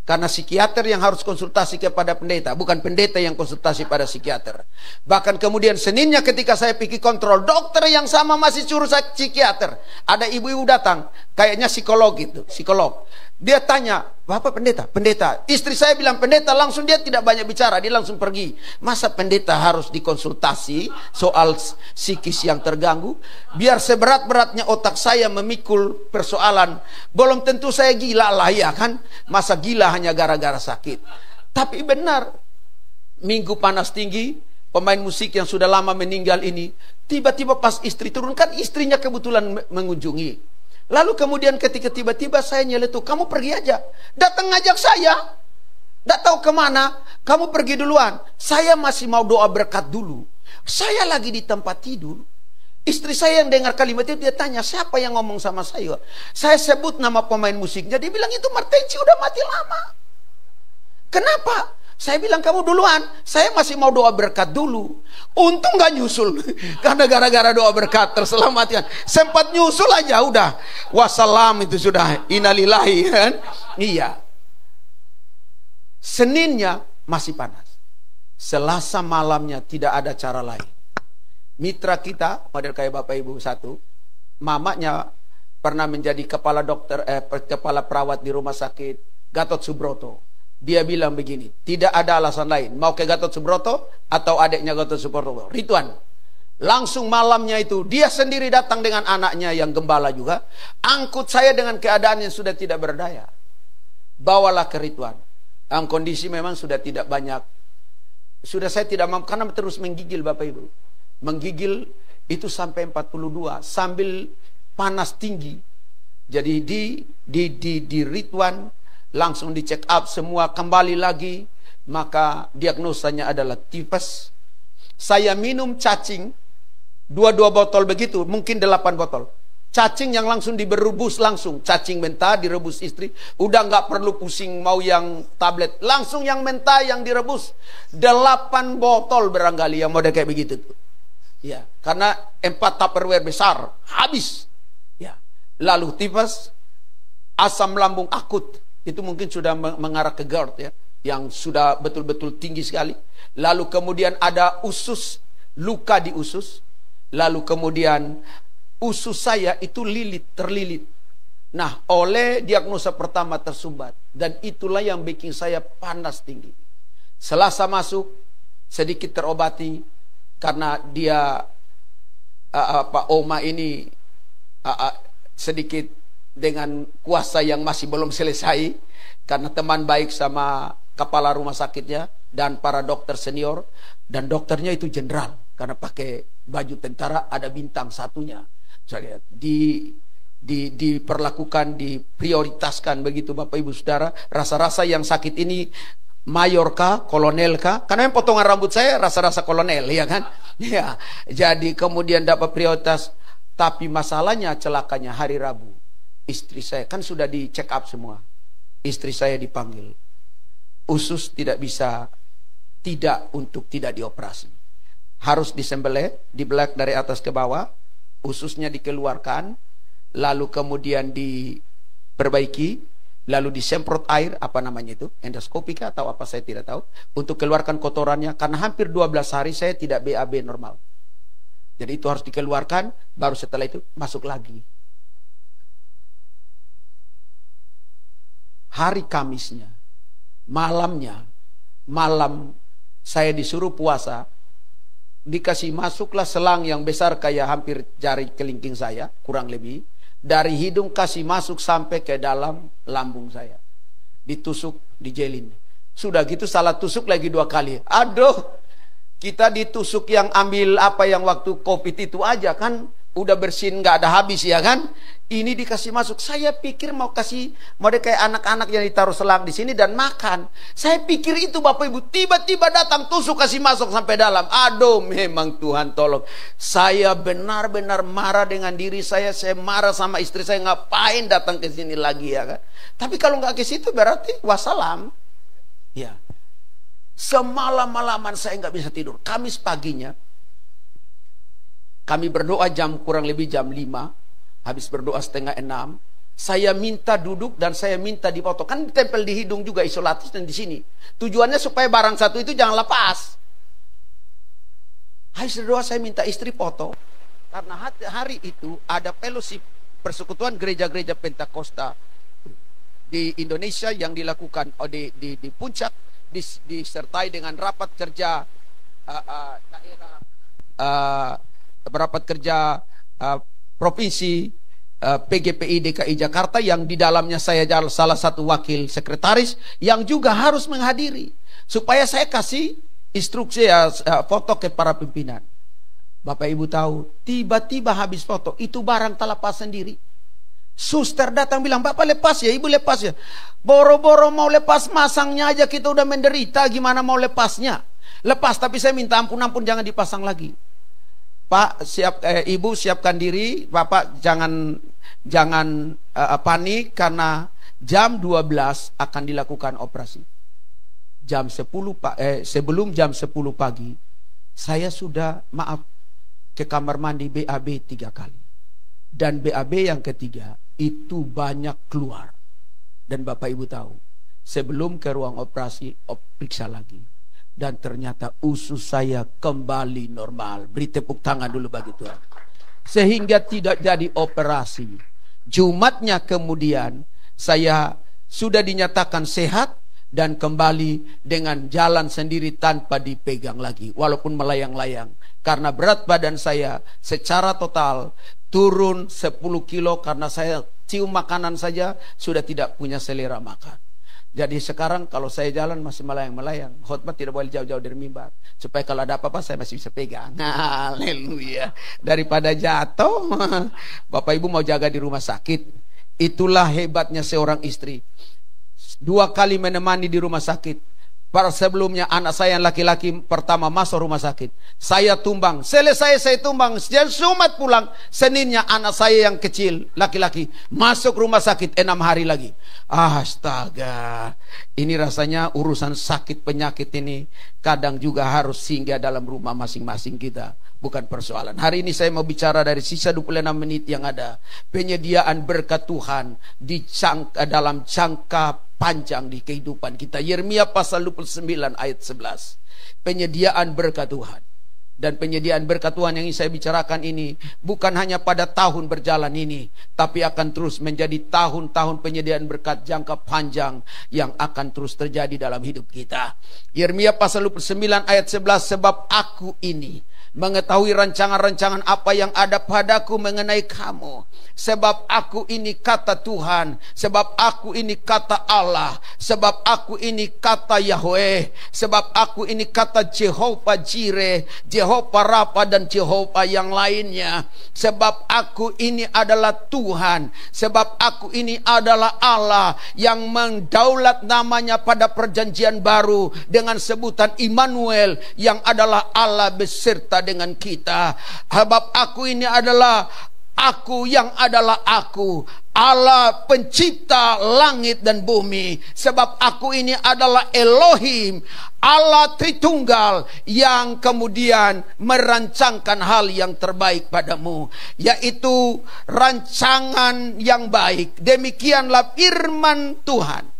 Karena psikiater yang harus konsultasi kepada pendeta, bukan pendeta yang konsultasi pada psikiater. Bahkan kemudian Seninnya ketika saya pergi kontrol, dokter yang sama masih suruh saya psikiater. Ada ibu-ibu datang, kayaknya psikolog gitu, psikolog. Dia tanya, Bapak pendeta? Pendeta. Istri saya bilang pendeta, langsung dia tidak banyak bicara, dia langsung pergi. Masa pendeta harus dikonsultasi soal psikis yang terganggu? Biar seberat-beratnya otak saya memikul persoalan, belum tentu saya gila lah ya kan? Masa gila hanya gara-gara sakit? Tapi benar, minggu panas tinggi, pemain musik yang sudah lama meninggal ini, tiba-tiba pas istri turun, kan istrinya kebetulan mengunjungi. Lalu kemudian ketika tiba-tiba saya nyeletuk, kamu pergi aja, datang ngajak saya, tidak tahu kemana, kamu pergi duluan, saya masih mau doa berkat dulu. Saya lagi di tempat tidur, istri saya yang dengar kalimat itu, dia tanya, siapa yang ngomong sama saya? Saya sebut nama pemain musiknya, dia bilang itu Martensi udah mati lama. Kenapa? Saya bilang kamu duluan, saya masih mau doa berkat dulu. Untung gak nyusul, karena gara-gara doa berkat terselamatkan. Sempat nyusul aja udah, wassalam itu sudah, innalillahi kan. Iya. Seninnya masih panas, Selasa malamnya tidak ada cara lain. Mitra kita, model kayak Bapak Ibu satu, mamanya pernah menjadi kepala perawat di rumah sakit Gatot Subroto. Dia bilang begini, tidak ada alasan lain, mau ke Gatot Subroto atau adiknya Gatot Subroto, Rituan. Langsung malamnya itu dia sendiri datang dengan anaknya yang gembala juga, angkut saya dengan keadaan yang sudah tidak berdaya, bawalah ke Rituan. Kondisi memang sudah tidak banyak, sudah saya tidak mampu karena terus menggigil Bapak Ibu, menggigil itu sampai 42 sambil panas tinggi. Jadi di Rituan langsung di check up semua, kembali lagi, maka diagnosanya adalah tipes. Saya minum cacing 2 botol begitu, mungkin 8 botol cacing yang langsung direbus, langsung cacing mentah direbus istri, udah nggak perlu pusing mau yang tablet, langsung yang mentah yang direbus 8 botol barangkali yang model kayak begitu tuh. Ya, karena 4 tupperware besar habis. Ya, lalu tipes, asam lambung akut. Itu mungkin sudah mengarah ke GERD ya, yang sudah betul-betul tinggi sekali. Lalu kemudian ada usus, luka di usus. Lalu kemudian usus saya itu terlilit. Nah, oleh diagnosa pertama tersumbat. Dan itulah yang bikin saya panas tinggi. Selasa masuk, sedikit terobati. Karena dia, Oma ini sedikit dengan kuasa yang masih belum selesai, karena teman baik sama kepala rumah sakitnya dan para dokter senior, dan dokternya itu jenderal karena pakai baju tentara, ada bintang satunya. Saya diperlakukan, diprioritaskan begitu Bapak Ibu Saudara. Rasa-rasa yang sakit ini mayor kah, kolonel kah? Karena yang potongan rambut saya rasa-rasa kolonel, ya kan? Ya, jadi kemudian dapat prioritas. Tapi masalahnya celakanya hari Rabu, istri saya kan sudah di check up semua. Istri saya dipanggil. Usus tidak bisa, tidak dioperasi. harus disembelih, dibelak dari atas ke bawah, ususnya dikeluarkan, lalu kemudian diperbaiki, lalu disemprot air, apa namanya itu, endoskopika atau apa saya tidak tahu, untuk keluarkan kotorannya, karena hampir 12 hari saya tidak BAB normal. Jadi itu harus dikeluarkan, baru setelah itu masuk lagi. Hari Kamisnya, malam saya disuruh puasa, dikasih masuklah selang yang besar kayak hampir jari kelingking saya, kurang lebih. Dari hidung kasih masuk sampai ke dalam lambung saya. Ditusuk, dijelin. Sudah gitu salah tusuk lagi 2 kali. Aduh, kita ditusuk yang ambil apa yang waktu COVID itu aja kan. Udah bersin nggak ada habis ya kan. Ini dikasih masuk. Saya pikir mau deh kayak anak-anak yang ditaruh selang di sini dan makan. Saya pikir itu Bapak Ibu, tiba-tiba datang tusuk kasih masuk sampai dalam. Aduh, memang Tuhan tolong. Saya benar-benar marah dengan diri saya. Saya marah sama istri saya, ngapain datang ke sini lagi ya kan. Tapi kalau nggak ke situ berarti wassalam. Ya. Semalam-malaman saya nggak bisa tidur. Kamis paginya kami berdoa kurang lebih jam 5. Habis berdoa 5:30, saya minta duduk dan saya minta dipotong. Kan ditempel di hidung juga isolatif dan di sini. Tujuannya supaya barang satu itu jangan lepas. Habis berdoa saya minta istri foto. Karena hari itu ada fellowship persekutuan gereja-gereja Pentakosta di Indonesia yang dilakukan di Puncak, disertai dengan rapat kerja daerah, rapat kerja provinsi, PGPI DKI Jakarta, yang di dalamnya saya salah satu wakil sekretaris yang juga harus menghadiri, supaya saya kasih instruksi foto ke para pimpinan. Bapak Ibu tahu, tiba-tiba habis foto itu barang tak lepas sendiri. Suster datang bilang, Bapak lepas ya, Ibu lepas ya. Boro-boro mau lepas masangnya aja kita udah menderita, gimana mau lepasnya? Lepas, tapi saya minta ampun jangan dipasang lagi. Pak, Ibu siapkan diri, Bapak jangan panik karena jam 12 akan dilakukan operasi. Jam 10 sebelum jam 10 pagi saya sudah ke kamar mandi BAB 3 kali. Dan BAB yang ketiga itu banyak keluar. Dan Bapak Ibu tahu, sebelum ke ruang operasi periksa lagi. Dan ternyata usus saya kembali normal. Beri tepuk tangan dulu bagi Tuhan. Sehingga tidak jadi operasi. Jumatnya kemudian saya sudah dinyatakan sehat dan kembali dengan jalan sendiri tanpa dipegang lagi. Walaupun melayang-layang. Karena berat badan saya secara total turun 10 kilo karena saya cium makanan saja sudah tidak punya selera makan. Jadi sekarang kalau saya jalan masih melayang-melayang. Khotbah tidak boleh jauh-jauh dari mimbar. Supaya kalau ada apa-apa saya masih bisa pegang. Haleluya. Daripada jatuh. Bapak Ibu mau jaga di rumah sakit. Itulah hebatnya seorang istri. 2 kali menemani di rumah sakit. Para sebelumnya anak saya yang laki-laki pertama masuk rumah sakit. Saya tumbang. Selesai saya tumbang. Jumat pulang. Seninnya anak saya yang kecil laki-laki masuk rumah sakit 6 hari lagi. Astaga. Ini rasanya urusan sakit penyakit ini kadang juga harus singgah dalam rumah masing-masing kita. Bukan persoalan. Hari ini saya mau bicara dari sisa 26 menit yang ada. Penyediaan berkat Tuhan dalam jangka panjang di kehidupan kita. Yeremia pasal 29 ayat 11. Penyediaan berkat Tuhan. Dan penyediaan berkat Tuhan yang ingin saya bicarakan ini bukan hanya pada tahun berjalan ini, tapi akan terus menjadi tahun-tahun penyediaan berkat jangka panjang yang akan terus terjadi dalam hidup kita. Yeremia pasal 29 ayat 11, sebab aku ini mengetahui rancangan-rancangan apa yang ada padaku mengenai kamu. Sebab aku ini kata Tuhan, sebab aku ini kata Allah, sebab aku ini kata Yahweh, sebab aku ini kata Jehovah Jireh, Jehovah Rafa dan Jehovah yang lainnya. Sebab aku ini adalah Tuhan, sebab aku ini adalah Allah yang mendaulat namanya pada perjanjian baru dengan sebutan Immanuel, yang adalah Allah beserta dengan kita. Sebab aku ini adalah Aku yang adalah aku, Allah pencipta langit dan bumi. Sebab aku ini adalah Elohim, Allah Tritunggal, yang kemudian merancangkan hal yang terbaik padamu, yaitu rancangan yang baik. Demikianlah firman Tuhan,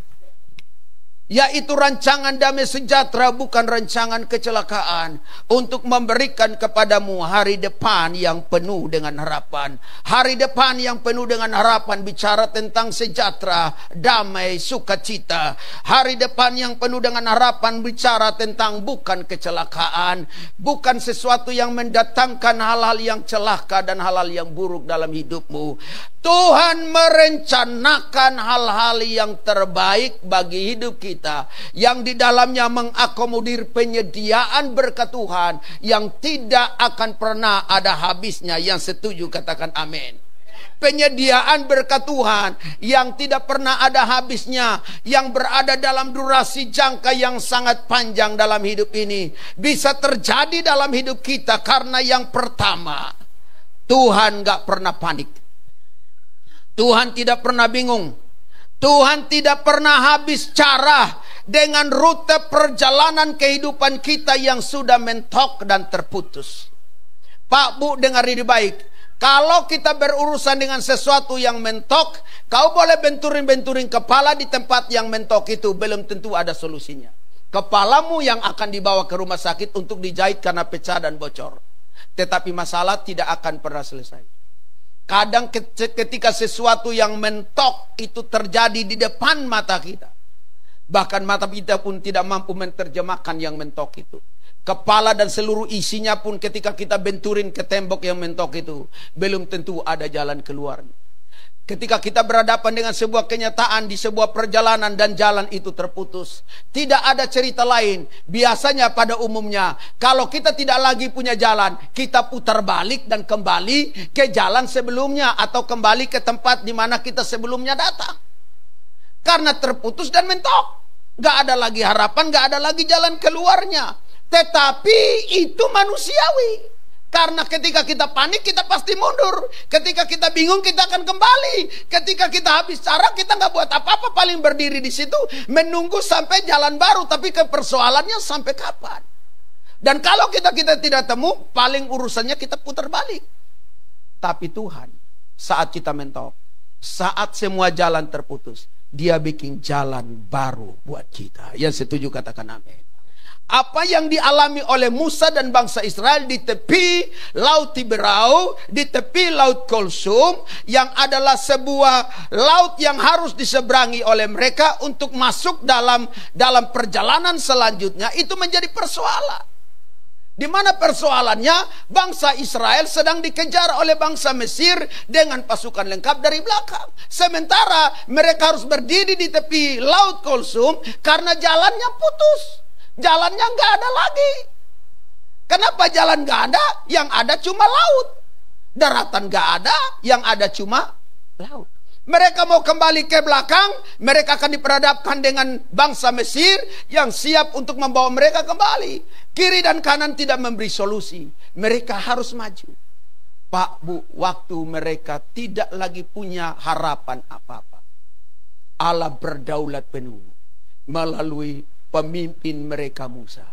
yaitu rancangan damai sejahtera, bukan rancangan kecelakaan, untuk memberikan kepadamu hari depan yang penuh dengan harapan. Hari depan yang penuh dengan harapan bicara tentang sejahtera, damai, sukacita. Hari depan yang penuh dengan harapan bicara tentang bukan kecelakaan, bukan sesuatu yang mendatangkan hal-hal yang celaka dan hal-hal yang buruk dalam hidupmu. Tuhan merencanakan hal-hal yang terbaik bagi hidup kita, yang di dalamnya mengakomodir penyediaan berkat Tuhan yang tidak akan pernah ada habisnya. Yang setuju katakan amin. Penyediaan berkat Tuhan yang tidak pernah ada habisnya, yang berada dalam durasi jangka yang sangat panjang dalam hidup ini, bisa terjadi dalam hidup kita karena yang pertama, Tuhan gak pernah panik. Tuhan tidak pernah bingung. Tuhan tidak pernah habis cara dengan rute perjalanan kehidupan kita yang sudah mentok dan terputus. Pak, Bu, dengar ini baik. Kalau kita berurusan dengan sesuatu yang mentok, kau boleh benturin-benturin kepala di tempat yang mentok itu, belum tentu ada solusinya. Kepalamu yang akan dibawa ke rumah sakit untuk dijahit karena pecah dan bocor. Tetapi masalah tidak akan pernah selesai. Kadang ketika sesuatu yang mentok itu terjadi di depan mata kita, bahkan mata kita pun tidak mampu menerjemahkan yang mentok itu. Kepala dan seluruh isinya pun ketika kita benturin ke tembok yang mentok itu, belum tentu ada jalan keluarnya. Ketika kita berhadapan dengan sebuah kenyataan di sebuah perjalanan dan jalan itu terputus, tidak ada cerita lain. Biasanya pada umumnya, kalau kita tidak lagi punya jalan, kita putar balik dan kembali ke jalan sebelumnya, atau kembali ke tempat di mana kita sebelumnya datang. Karena terputus dan mentok. Gak ada lagi harapan, gak ada lagi jalan keluarnya. Tetapi itu manusiawi. Karena ketika kita panik, kita pasti mundur. Ketika kita bingung, kita akan kembali. Ketika kita habis cara, kita nggak buat apa-apa, paling berdiri di situ menunggu sampai jalan baru. Tapi persoalannya sampai kapan? Dan kalau kita tidak temu, paling urusannya kita putar balik. Tapi Tuhan, saat kita mentok, saat semua jalan terputus, Dia bikin jalan baru buat kita. Yang setuju katakan amin. Apa yang dialami oleh Musa dan bangsa Israel di tepi Laut Tiberau, di tepi Laut Kulsum, yang adalah sebuah laut yang harus diseberangi oleh mereka untuk masuk dalam perjalanan selanjutnya, itu menjadi persoalan. Di mana persoalannya? Bangsa Israel sedang dikejar oleh bangsa Mesir dengan pasukan lengkap dari belakang. Sementara mereka harus berdiri di tepi Laut Kulsum karena jalannya putus. Jalannya nggak ada lagi. Kenapa jalan nggak ada? Yang ada cuma laut. Daratan nggak ada, yang ada cuma laut. Mereka mau kembali ke belakang, mereka akan diperhadapkan dengan bangsa Mesir yang siap untuk membawa mereka kembali. Kiri dan kanan tidak memberi solusi. Mereka harus maju. Pak, Bu, waktu mereka tidak lagi punya harapan apa-apa, Allah berdaulat penuh melalui pemimpin mereka Musa.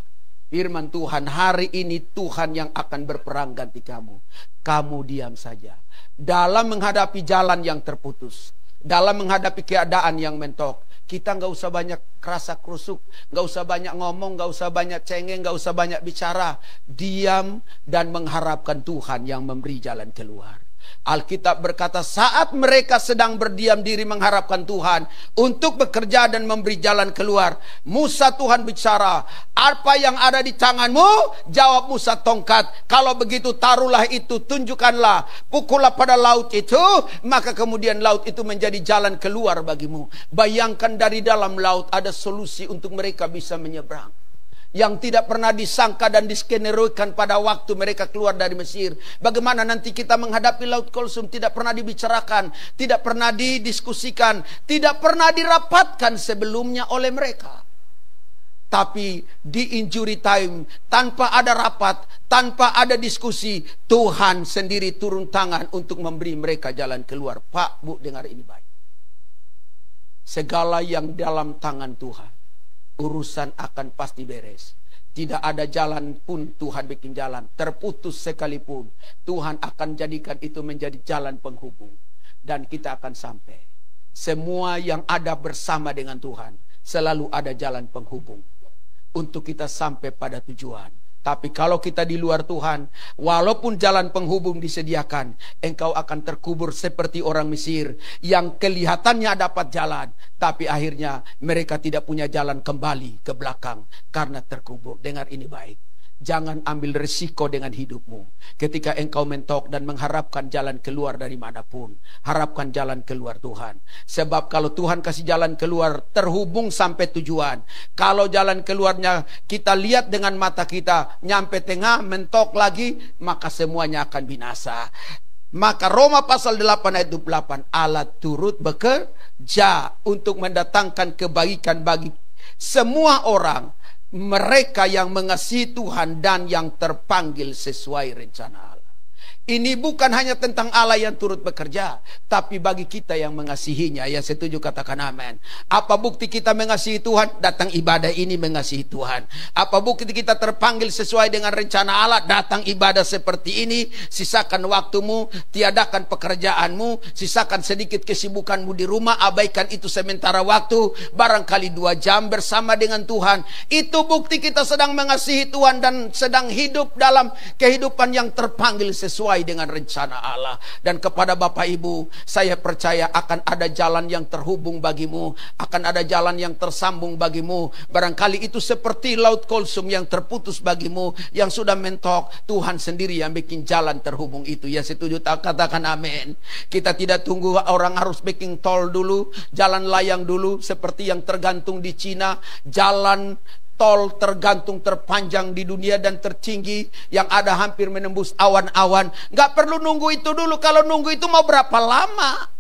Firman Tuhan, hari ini Tuhan yang akan berperang ganti kamu. Kamu diam saja. Dalam menghadapi jalan yang terputus, dalam menghadapi keadaan yang mentok, kita nggak usah banyak kerasa krusuk, nggak usah banyak ngomong, nggak usah banyak cengeng, nggak usah banyak bicara. Diam dan mengharapkan Tuhan yang memberi jalan keluar. Alkitab berkata saat mereka sedang berdiam diri mengharapkan Tuhan untuk bekerja dan memberi jalan keluar, Musa Tuhan bicara, apa yang ada di tanganmu? Jawab Musa, tongkat. Kalau begitu taruhlah itu, tunjukkanlah, pukullah pada laut itu, maka kemudian laut itu menjadi jalan keluar bagimu. Bayangkan dari dalam laut ada solusi untuk mereka bisa menyeberang. Yang tidak pernah disangka dan diskeneroikan pada waktu mereka keluar dari Mesir. Bagaimana nanti kita menghadapi Laut Kulsum tidak pernah dibicarakan, tidak pernah didiskusikan, tidak pernah dirapatkan sebelumnya oleh mereka. Tapi di injury time, tanpa ada rapat, tanpa ada diskusi, Tuhan sendiri turun tangan untuk memberi mereka jalan keluar. Pak, Bu, dengar ini baik. Segala yang dalam tangan Tuhan, urusan akan pasti beres. Tidak ada jalan pun Tuhan bikin jalan. Terputus sekalipun, Tuhan akan jadikan itu menjadi jalan penghubung. Dan kita akan sampai. Semua yang ada bersama dengan Tuhan, selalu ada jalan penghubung untuk kita sampai pada tujuan. Tapi kalau kita di luar Tuhan, walaupun jalan penghubung disediakan, engkau akan terkubur seperti orang Mesir yang kelihatannya dapat jalan, tapi akhirnya mereka tidak punya jalan kembali ke belakang karena terkubur. Dengar ini baik. Jangan ambil risiko dengan hidupmu. Ketika engkau mentok dan mengharapkan jalan keluar dari manapun, harapkan jalan keluar Tuhan. Sebab kalau Tuhan kasih jalan keluar, terhubung sampai tujuan. Kalau jalan keluarnya kita lihat dengan mata kita, nyampe tengah, mentok lagi, maka semuanya akan binasa. Maka Roma pasal 8 ayat 28, Allah turut bekerja untuk mendatangkan kebaikan bagi semua orang, mereka yang mengasihi Tuhan dan yang terpanggil sesuai rencana Allah. Ini bukan hanya tentang Allah yang turut bekerja, tapi bagi kita yang mengasihinya. Yang setuju katakan amin. Apa bukti kita mengasihi Tuhan? Datang ibadah ini mengasihi Tuhan. Apa bukti kita terpanggil sesuai dengan rencana Allah? Datang ibadah seperti ini. Sisakan waktumu, tiadakan pekerjaanmu, sisakan sedikit kesibukanmu di rumah, abaikan itu sementara waktu, barangkali 2 jam bersama dengan Tuhan. Itu bukti kita sedang mengasihi Tuhan dan sedang hidup dalam kehidupan yang terpanggil sesuai dengan rencana Allah. Dan kepada Bapak Ibu, saya percaya akan ada jalan yang terhubung bagimu, akan ada jalan yang tersambung bagimu. Barangkali itu seperti laut Kulsum yang terputus bagimu, yang sudah mentok. Tuhan sendiri yang bikin jalan terhubung itu. Ya setuju, katakan amin. Kita tidak tunggu orang harus bikin tol dulu, jalan layang dulu, seperti yang tergantung di Cina. Jalan tol tergantung terpanjang di dunia dan tertinggi, yang ada hampir menembus awan-awan. Nggak perlu nunggu itu dulu. Kalau nunggu itu mau berapa lama?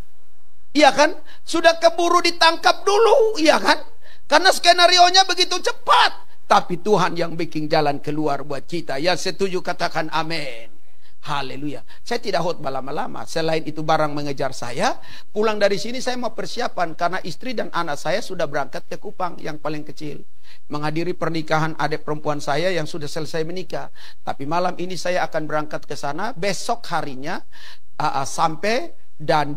Iya kan? Sudah keburu ditangkap dulu, iya kan? Karena skenarionya begitu cepat. Tapi Tuhan yang bikin jalan keluar buat kita. Ya setuju katakan amin. Haleluya. Saya tidak khotbah lama-lama. Selain itu barang mengejar saya. Pulang dari sini saya mau persiapan, karena istri dan anak saya sudah berangkat ke Kupang yang paling kecil, menghadiri pernikahan adik perempuan saya yang sudah selesai menikah. Tapi malam ini saya akan berangkat ke sana. Besok harinya sampai, dan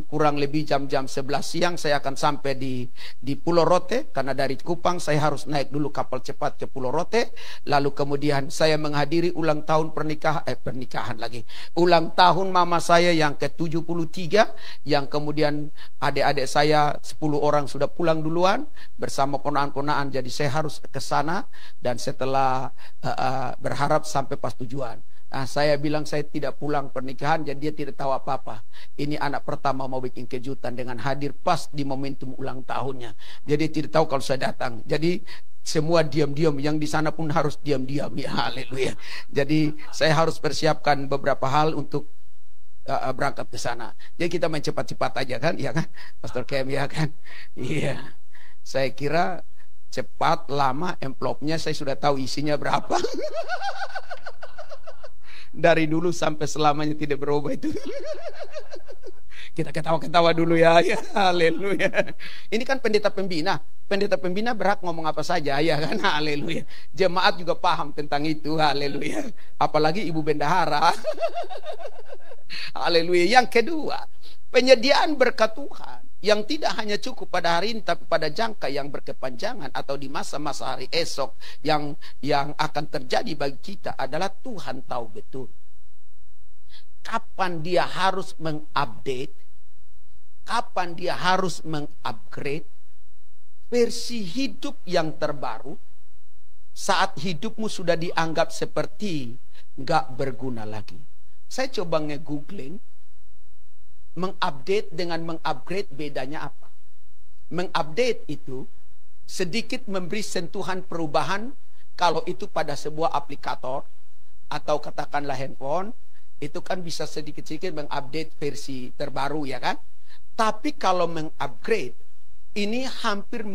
kurang lebih jam 11 siang saya akan sampai di Pulau Rote. Karena dari Kupang saya harus naik dulu kapal cepat ke Pulau Rote. Lalu kemudian saya menghadiri ulang tahun ulang tahun mama saya yang ke-73, yang kemudian adik-adik saya 10 orang sudah pulang duluan bersama ponaan-ponaan. Jadi saya harus ke sana, dan setelah berharap sampai pas tujuan. Saya bilang saya tidak pulang pernikahan, jadi dia tidak tahu apa-apa. Ini anak pertama mau bikin kejutan dengan hadir pas di momentum ulang tahunnya. Jadi tidak tahu kalau saya datang. Jadi semua diam-diam, yang di sana pun harus diam-diam. Ya haleluya. Jadi saya harus persiapkan beberapa hal untuk berangkat ke sana. Jadi kita main cepat-cepat aja kan, ya kan, Pastor Kem, ya kan? Iya. Saya kira cepat, lama, envelope-nya saya sudah tahu isinya berapa. Dari dulu sampai selamanya tidak berubah itu. Kita ketawa-ketawa dulu ya. Ya haleluya. Ini kan pendeta pembina. Pendeta pembina berhak ngomong apa saja, ya kan? Haleluya. Jemaat juga paham tentang itu. Haleluya. Apalagi ibu bendahara. Haleluya. Yang kedua, penyediaan berkat Tuhan yang tidak hanya cukup pada hari ini, tapi pada jangka yang berkepanjangan atau di masa-masa hari esok yang akan terjadi bagi kita adalah Tuhan tahu betul kapan dia harus mengupdate, kapan dia harus mengupgrade versi hidup yang terbaru saat hidupmu sudah dianggap seperti nggak berguna lagi. Saya coba nge-googling mengupdate dengan mengupgrade bedanya apa. Mengupdate itu sedikit memberi sentuhan perubahan kalau itu pada sebuah aplikator atau katakanlah handphone, itu kan bisa sedikit-sedikit mengupdate versi terbaru, ya kan? Tapi kalau mengupgrade ini hampir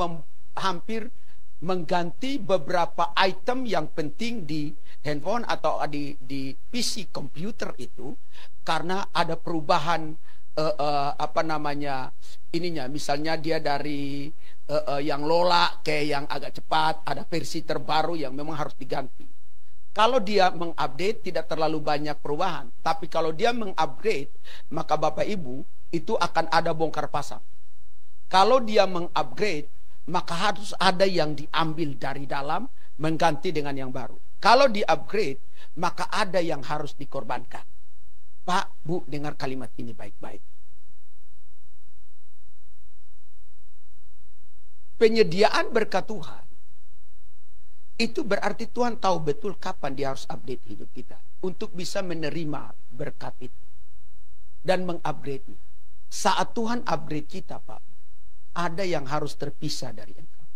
mengganti beberapa item yang penting di handphone atau di PC komputer itu, karena ada perubahan ininya, misalnya dia dari yang lola ke yang agak cepat, ada versi terbaru yang memang harus diganti. Kalau dia mengupdate tidak terlalu banyak perubahan, tapi kalau dia mengupgrade, maka Bapak Ibu itu akan ada bongkar pasang. Kalau dia mengupgrade, maka harus ada yang diambil dari dalam, mengganti dengan yang baru. Kalau di-upgrade, maka ada yang harus dikorbankan. Pak, Bu, dengar kalimat ini baik-baik. Penyediaan berkat Tuhan, itu berarti Tuhan tahu betul kapan dia harus update hidup kita, untuk bisa menerima berkat itu, dan mengupgrade-nya. Saat Tuhan upgrade kita, Pak, ada yang harus terpisah dari engkau.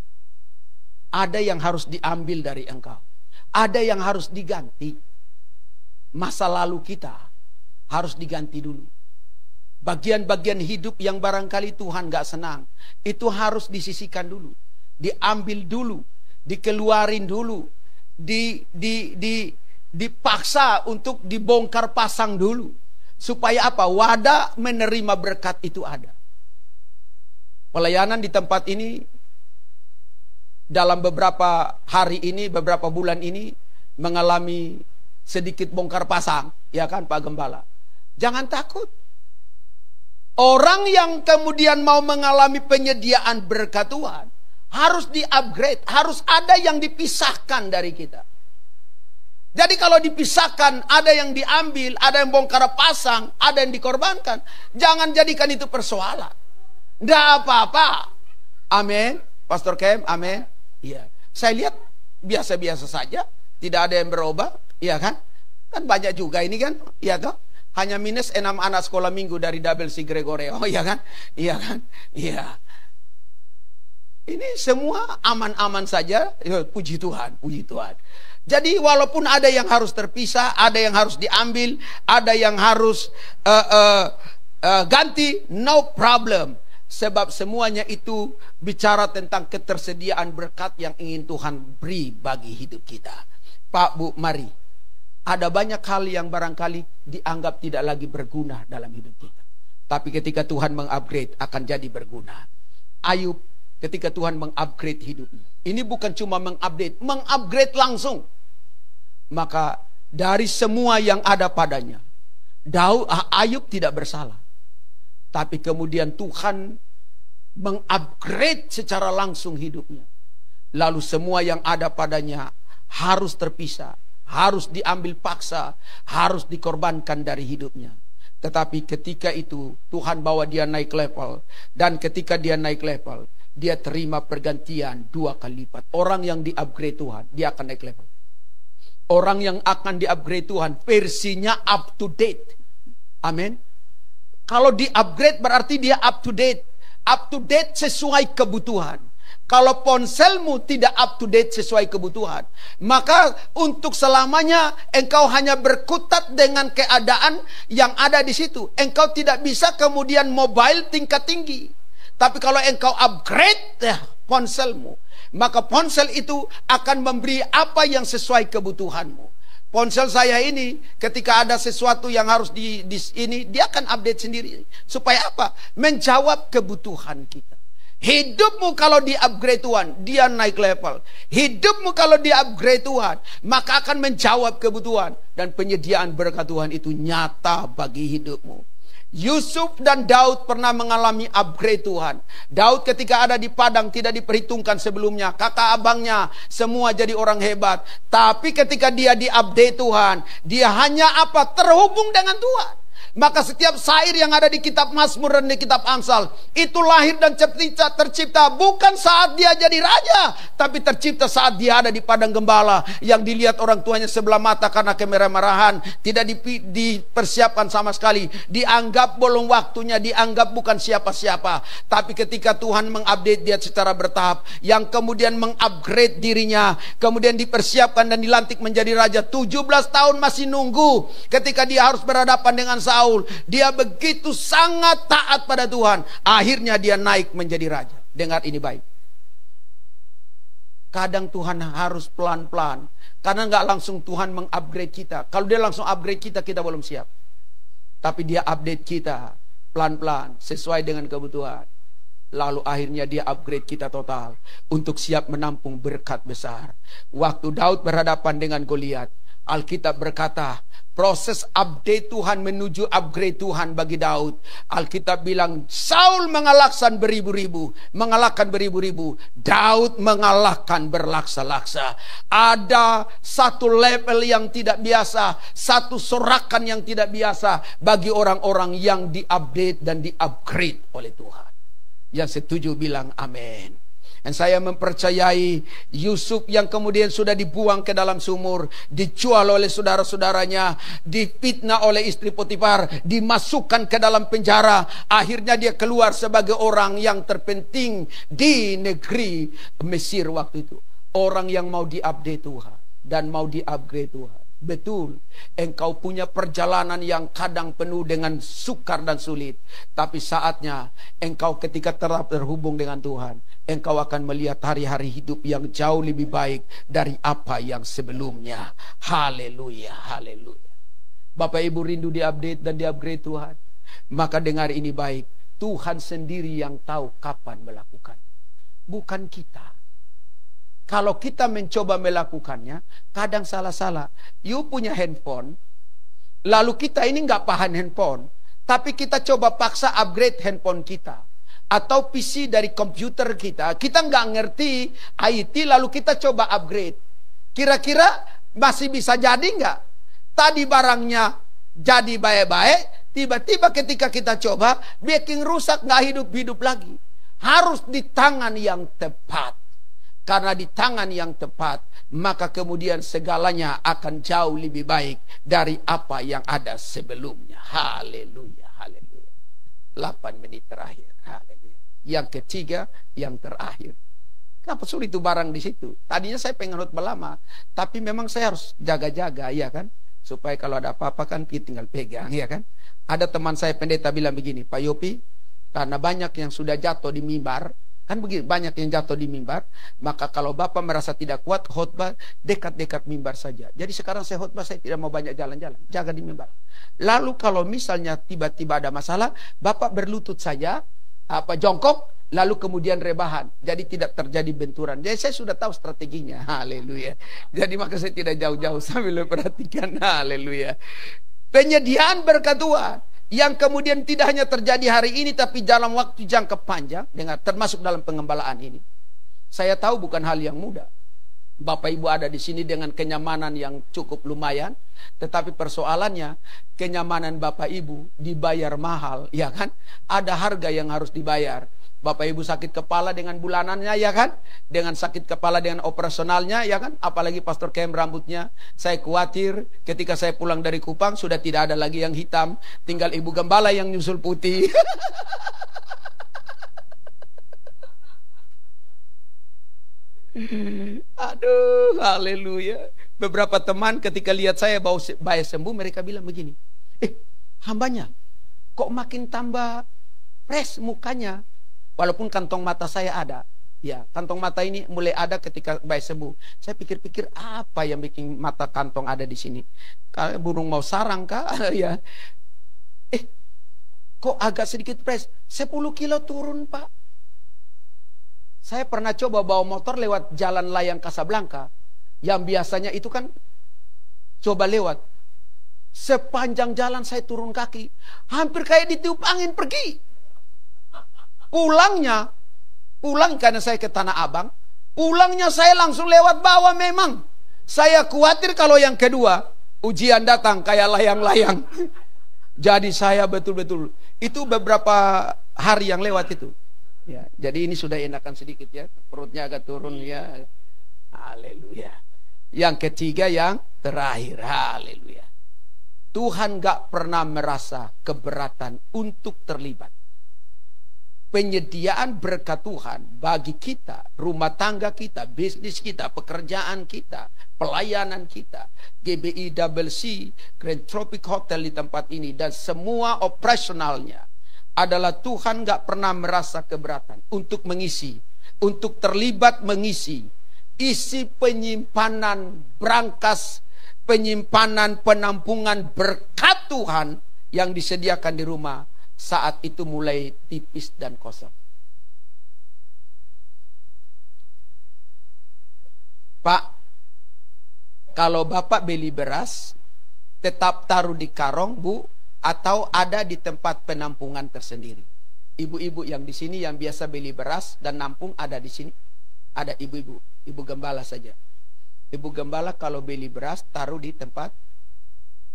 Ada yang harus diambil dari engkau. Ada yang harus diganti. Masa lalu kita harus diganti dulu. Bagian-bagian hidup yang barangkali Tuhan gak senang, itu harus disisihkan dulu. Diambil dulu. Dikeluarin dulu. Dipaksa untuk dibongkar pasang dulu. Supaya apa? Wadah menerima berkat itu ada. Pelayanan di tempat ini dalam beberapa hari ini, beberapa bulan ini mengalami sedikit bongkar pasang, ya kan Pak Gembala? Jangan takut. Orang yang kemudian mau mengalami penyediaan berkat Tuhan harus di-upgrade, harus ada yang dipisahkan dari kita. Jadi kalau dipisahkan, ada yang diambil, ada yang bongkar pasang, ada yang dikorbankan, jangan jadikan itu persoalan. Tidak apa-apa. Amin. Pastor Kem, amin. Iya. Saya lihat biasa-biasa saja. Tidak ada yang berubah. Iya kan? Kan banyak juga ini kan. Iya toh? Hanya minus 6 anak sekolah minggu dari WC Gregorio. Iya kan? Iya kan? Iya. Ini semua aman-aman saja. Ya, puji Tuhan. Puji Tuhan. Jadi walaupun ada yang harus terpisah, ada yang harus diambil, ada yang harus ganti, no problem. Sebab semuanya itu bicara tentang ketersediaan berkat yang ingin Tuhan beri bagi hidup kita. Pak, Bu, mari. Ada banyak hal yang barangkali dianggap tidak lagi berguna dalam hidup kita. Tapi ketika Tuhan mengupgrade, akan jadi berguna. Ayub, ketika Tuhan mengupgrade hidupnya. Ini bukan cuma mengupgrade langsung. Maka dari semua yang ada padanya, Ayub tidak bersalah. Tapi kemudian Tuhan mengupgrade secara langsung hidupnya. Lalu semua yang ada padanya harus terpisah, harus diambil paksa, harus dikorbankan dari hidupnya. Tetapi ketika itu Tuhan bawa dia naik level. Dan ketika dia naik level, dia terima pergantian 2 kali lipat. Orang yang di-upgrade Tuhan, dia akan naik level. Orang yang akan di-upgrade Tuhan, versinya up to date. Amin. Kalau di-upgrade berarti dia up to date. Up to date sesuai kebutuhan. Kalau ponselmu tidak up to date sesuai kebutuhan, maka untuk selamanya engkau hanya berkutat dengan keadaan yang ada di situ. Engkau tidak bisa kemudian mobile tingkat tinggi. Tapi kalau engkau upgrade ponselmu, maka ponsel itu akan memberi apa yang sesuai kebutuhanmu. Ponsel saya ini ketika ada sesuatu yang harus ini, dia akan update sendiri. Supaya apa? Menjawab kebutuhan kita. Hidupmu kalau di-upgrade Tuhan, dia naik level. Hidupmu kalau di-upgrade Tuhan, maka akan menjawab kebutuhan. Dan penyediaan berkat Tuhan itu nyata bagi hidupmu. Yusuf dan Daud pernah mengalami upgrade Tuhan. Daud ketika ada di padang tidak diperhitungkan sebelumnya. Kakak abangnya semua jadi orang hebat. Tapi ketika dia di-update Tuhan, dia hanya apa? Terhubung dengan Tuhan. Maka setiap syair yang ada di kitab Mazmur dan di kitab Amsal itu lahir dan tercipta bukan saat dia jadi raja, tapi tercipta saat dia ada di padang gembala yang dilihat orang tuanya sebelah mata karena kemerah-merahan, tidak dipersiapkan sama sekali, dianggap belum waktunya, dianggap bukan siapa-siapa. Tapi ketika Tuhan mengupdate dia secara bertahap, yang kemudian mengupgrade dirinya, kemudian dipersiapkan dan dilantik menjadi raja. 17 tahun masih nunggu ketika dia harus berhadapan dengan Saul. Dia begitu sangat taat pada Tuhan. Akhirnya dia naik menjadi raja. Dengar ini baik. Kadang Tuhan harus pelan-pelan. Karena nggak langsung Tuhan mengupgrade kita. Kalau dia langsung upgrade kita, kita belum siap. Tapi dia update kita pelan-pelan sesuai dengan kebutuhan. Lalu akhirnya dia upgrade kita total untuk siap menampung berkat besar. Waktu Daud berhadapan dengan Goliat, Alkitab berkata, proses update Tuhan menuju upgrade Tuhan bagi Daud. Alkitab bilang, Saul mengalahkan beribu-ribu, Daud mengalahkan berlaksa-laksa. Ada satu level yang tidak biasa, satu sorakan yang tidak biasa bagi orang-orang yang diupdate dan diupgrade oleh Tuhan. Yang setuju bilang amin. Dan saya mempercayai Yusuf yang kemudian sudah dibuang ke dalam sumur, dijual oleh saudara-saudaranya, difitnah oleh istri Potifar, dimasukkan ke dalam penjara. Akhirnya dia keluar sebagai orang yang terpenting di negeri Mesir waktu itu. Orang yang mau diupdate Tuhan dan mau diupgrade Tuhan. Betul, engkau punya perjalanan yang kadang penuh dengan sukar dan sulit. Tapi saatnya engkau ketika terhubung dengan Tuhan, engkau akan melihat hari-hari hidup yang jauh lebih baik dari apa yang sebelumnya. Haleluya, haleluya. Bapak Ibu rindu diupdate dan diupgrade Tuhan? Maka dengar ini baik, Tuhan sendiri yang tahu kapan melakukan, bukan kita. Kalau kita mencoba melakukannya, kadang salah-salah. You punya handphone, lalu kita ini nggak paham handphone, tapi kita coba paksa upgrade handphone kita. Atau PC dari komputer kita nggak ngerti IT, lalu kita coba upgrade. Kira-kira masih bisa jadi nggak? Tadi barangnya jadi baik-baik, tiba-tiba ketika kita coba, bikin rusak, nggak hidup-hidup lagi. Harus di tangan yang tepat. Karena di tangan yang tepat, maka kemudian segalanya akan jauh lebih baik dari apa yang ada sebelumnya. Haleluya, haleluya. 8 menit terakhir. Haleluya. Yang ketiga, yang terakhir. Kenapa sulit itu barang di situ? Tadinya saya pengen khotbah lama, tapi memang saya harus jaga-jaga, ya kan? Supaya kalau ada apa-apa kan kita tinggal pegang, ya kan? Ada teman saya pendeta bilang begini, Pak Yopi, karena banyak yang sudah jatuh di mimbar, kan begini, banyak yang jatuh di mimbar, maka kalau Bapak merasa tidak kuat khotbah, dekat-dekat mimbar saja. Jadi sekarang saya khotbah, saya tidak mau banyak jalan-jalan, jaga di mimbar. Lalu kalau misalnya tiba-tiba ada masalah, Bapak berlutut saja, jongkok, lalu kemudian rebahan. Jadi tidak terjadi benturan. Jadi saya sudah tahu strateginya. Haleluya. Jadi maka saya tidak jauh-jauh sambil perhatikan. Haleluya. Penyediaan berkat Tuhan yang kemudian tidak hanya terjadi hari ini, tapi dalam waktu jangka panjang, termasuk dalam pengembalaan ini. Saya tahu bukan hal yang mudah. Bapak Ibu ada di sini dengan kenyamanan yang cukup lumayan, tetapi persoalannya kenyamanan Bapak Ibu dibayar mahal, ya kan? Ada harga yang harus dibayar. Bapak Ibu sakit kepala dengan bulanannya, ya kan? Dengan sakit kepala dengan operasionalnya, ya kan? Apalagi Pastor Kem rambutnya. Saya khawatir ketika saya pulang dari Kupang sudah tidak ada lagi yang hitam, tinggal Ibu Gembala yang nyusul putih. Aduh, haleluya. Beberapa teman ketika lihat saya bau baik sembuh, mereka bilang begini, hambanya kok makin tambah fresh mukanya. Walaupun kantong mata saya ada, ya kantong mata ini mulai ada ketika baik sembuh. Saya pikir-pikir apa yang bikin mata kantong ada di sini? Kayak burung mau sarang kah? Ya. Kok agak sedikit fresh? 10 kilo turun, Pak. Saya pernah coba bawa motor lewat jalan layang Casablanca, yang biasanya itu kan coba lewat. Sepanjang jalan saya turun kaki, hampir kayak ditiup angin pergi. Pulang karena saya ke Tanah Abang, pulangnya saya langsung lewat bawah memang. Saya khawatir kalau yang kedua, ujian datang kayak layang-layang. Jadi saya betul-betul, itu beberapa hari yang lewat itu. Ya, jadi ini sudah enakan sedikit ya, perutnya agak turun ya. Haleluya. Yang ketiga, yang terakhir, haleluya. Tuhan gak pernah merasa keberatan untuk terlibat. Penyediaan berkat Tuhan bagi kita, rumah tangga kita, bisnis kita, pekerjaan kita, pelayanan kita, GBI Double C, Grand Tropic Hotel di tempat ini, dan semua operasionalnya adalah Tuhan gak pernah merasa keberatan untuk mengisi, untuk terlibat mengisi. isi penyimpanan brankas, penyimpanan penampungan berkat Tuhan yang disediakan di rumah saat itu mulai tipis dan kosong. Pak, kalau Bapak beli beras, tetap taruh di karung, Bu, atau ada di tempat penampungan tersendiri? Ibu-ibu yang di sini yang biasa beli beras dan nampung ada di sini? Ada ibu-ibu, ibu gembala saja. Ibu gembala kalau beli beras taruh di tempat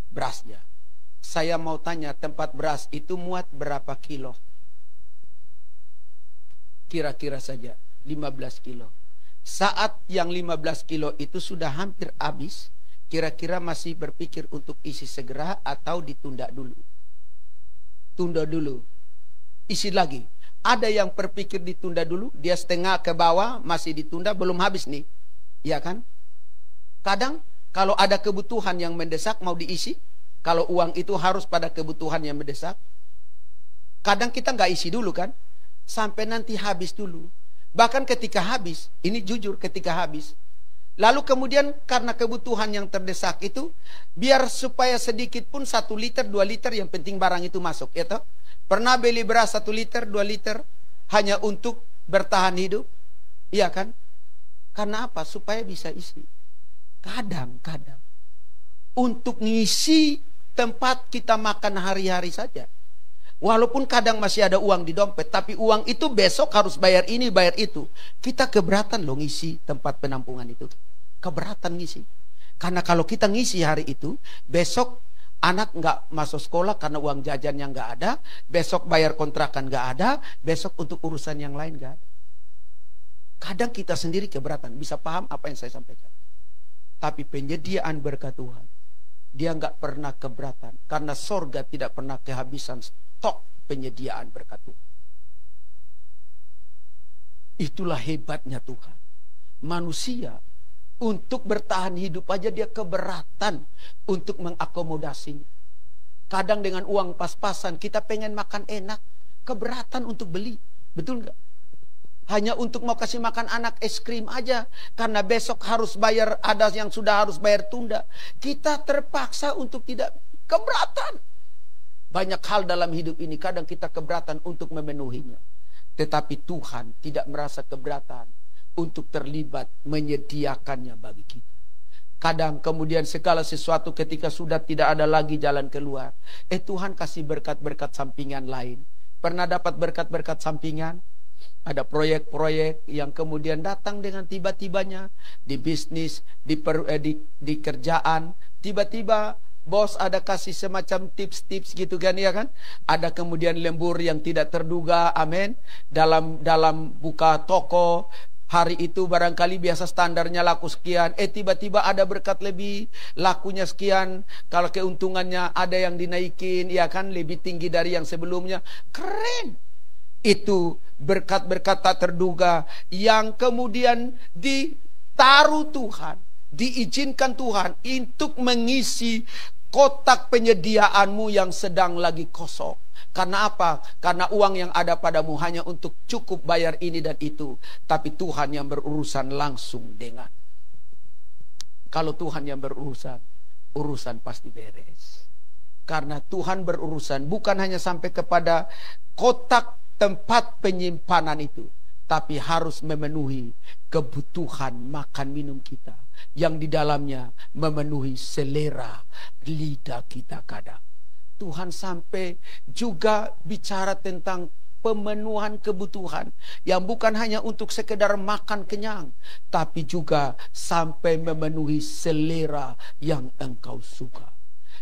berasnya. Saya mau tanya, tempat beras itu muat berapa kilo? Kira-kira saja 15 kilo. Saat yang 15 kilo itu sudah hampir habis, kira-kira masih berpikir untuk isi segera atau ditunda dulu? Tunda dulu. Isi lagi. Ada yang berpikir ditunda dulu, dia setengah ke bawah, masih ditunda, belum habis nih. Iya kan? Kadang kalau ada kebutuhan yang mendesak mau diisi, kalau uang itu harus pada kebutuhan yang mendesak, kadang kita nggak isi dulu kan, sampai nanti habis dulu. Bahkan ketika habis, ini jujur ketika habis, lalu kemudian karena kebutuhan yang terdesak itu, biar supaya sedikit pun 1 liter, 2 liter, yang penting barang itu masuk, ya toh? Pernah beli beras 1 liter, 2 liter, hanya untuk bertahan hidup? Iya kan? Karena apa? Supaya bisa isi. Kadang-kadang untuk ngisi tempat kita makan hari-hari saja, walaupun kadang masih ada uang di dompet, tapi uang itu besok harus bayar ini, bayar itu. Kita keberatan loh ngisi tempat penampungan itu. Keberatan ngisi. Karena kalau kita ngisi hari itu, besok anak nggak masuk sekolah karena uang jajannya nggak ada, besok bayar kontrakan nggak ada, besok untuk urusan yang lain nggak ada. Kadang kita sendiri keberatan. Bisa paham apa yang saya sampaikan? Tapi penyediaan berkat Tuhan, dia nggak pernah keberatan, karena sorga tidak pernah kehabisan stok penyediaan berkat Tuhan. Itulah hebatnya Tuhan. Manusia untuk bertahan hidup aja dia keberatan untuk mengakomodasinya. Kadang dengan uang pas-pasan kita pengen makan enak, keberatan untuk beli. Betul nggak? Hanya untuk mau kasih makan anak es krim aja, karena besok harus bayar, ada yang sudah harus bayar tunda. Kita terpaksa untuk tidak, keberatan. Banyak hal dalam hidup ini kadang kita keberatan untuk memenuhinya. Tetapi Tuhan tidak merasa keberatan untuk terlibat menyediakannya bagi kita. Kadang kemudian segala sesuatu ketika sudah tidak ada lagi jalan keluar, Tuhan kasih berkat-berkat sampingan lain. Pernah dapat berkat-berkat sampingan? Ada proyek-proyek yang kemudian datang dengan tiba-tibanya di bisnis, di kerjaan. Tiba-tiba bos ada kasih semacam tips-tips gitu kan, ya kan? Ada kemudian lembur yang tidak terduga, amin. Dalam buka toko, hari itu barangkali biasa standarnya laku sekian, tiba-tiba ada berkat lebih, lakunya sekian. Kalau keuntungannya ada yang dinaikin, ya kan, lebih tinggi dari yang sebelumnya. Keren. Itu berkat-berkat tak terduga yang kemudian ditaruh Tuhan, diizinkan Tuhan untuk mengisi kotak penyediaanmu yang sedang lagi kosong. Karena apa? Karena uang yang ada padamu hanya untuk cukup bayar ini dan itu. Tapi Tuhan yang berurusan langsung dengan. Kalau Tuhan yang berurusan, urusan pasti beres. Karena Tuhan berurusan bukan hanya sampai kepada kotak tempat penyimpanan itu, tapi harus memenuhi kebutuhan makan minum kita, yang di dalamnya memenuhi selera lidah kita kadang. Tuhan sampai juga bicara tentang pemenuhan kebutuhan yang bukan hanya untuk sekedar makan kenyang, tapi juga sampai memenuhi selera yang engkau suka.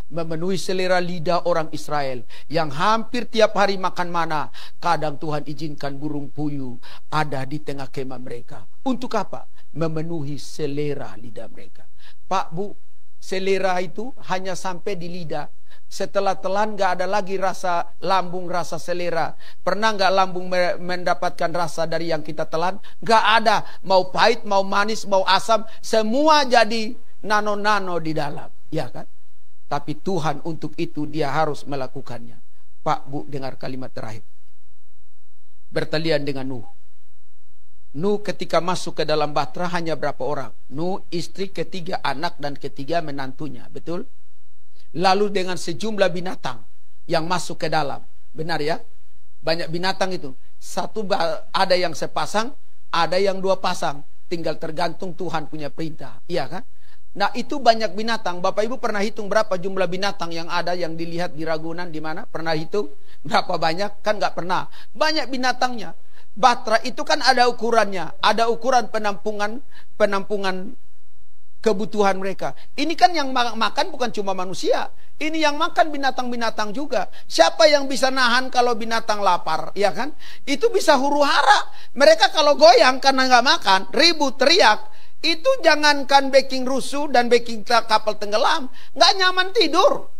Memenuhi selera lidah orang Israel yang hampir tiap hari makan mana. Kadang Tuhan izinkan burung puyuh ada di tengah kemah mereka. Untuk apa? Memenuhi selera lidah mereka. Pak, Bu, selera itu hanya sampai di lidah. Setelah telan gak ada lagi rasa lambung, rasa selera. Pernah gak lambung mendapatkan rasa dari yang kita telan? Gak ada. Mau pahit, mau manis, mau asam, semua jadi nano-nano di dalam. Ya kan? Tapi Tuhan untuk itu dia harus melakukannya. Pak, Bu, dengar kalimat terakhir. Bertalian dengan Nuh. Nuh ketika masuk ke dalam bahtera hanya berapa orang? Nuh, istri, ketiga anak, dan ketiga menantunya. Betul? Lalu dengan sejumlah binatang yang masuk ke dalam. Benar ya? Banyak binatang itu. Satu ada yang sepasang, ada yang dua pasang. Tinggal tergantung Tuhan punya perintah. Iya kan? Nah itu banyak binatang. Bapak Ibu pernah hitung berapa jumlah binatang yang ada yang dilihat di Ragunan di mana? Pernah hitung? Berapa banyak? Kan nggak pernah. Banyak binatangnya. Bahtera itu kan ada ukurannya. Ada ukuran penampungan kebutuhan mereka. Ini kan yang makan bukan cuma manusia. Ini yang makan binatang-binatang juga. Siapa yang bisa nahan kalau binatang lapar? Ya kan? Itu bisa huru-hara. Mereka kalau goyang karena nggak makan, ribut, teriak. Itu jangankan baking rusuh dan baking kapal tenggelam. Nggak nyaman tidur.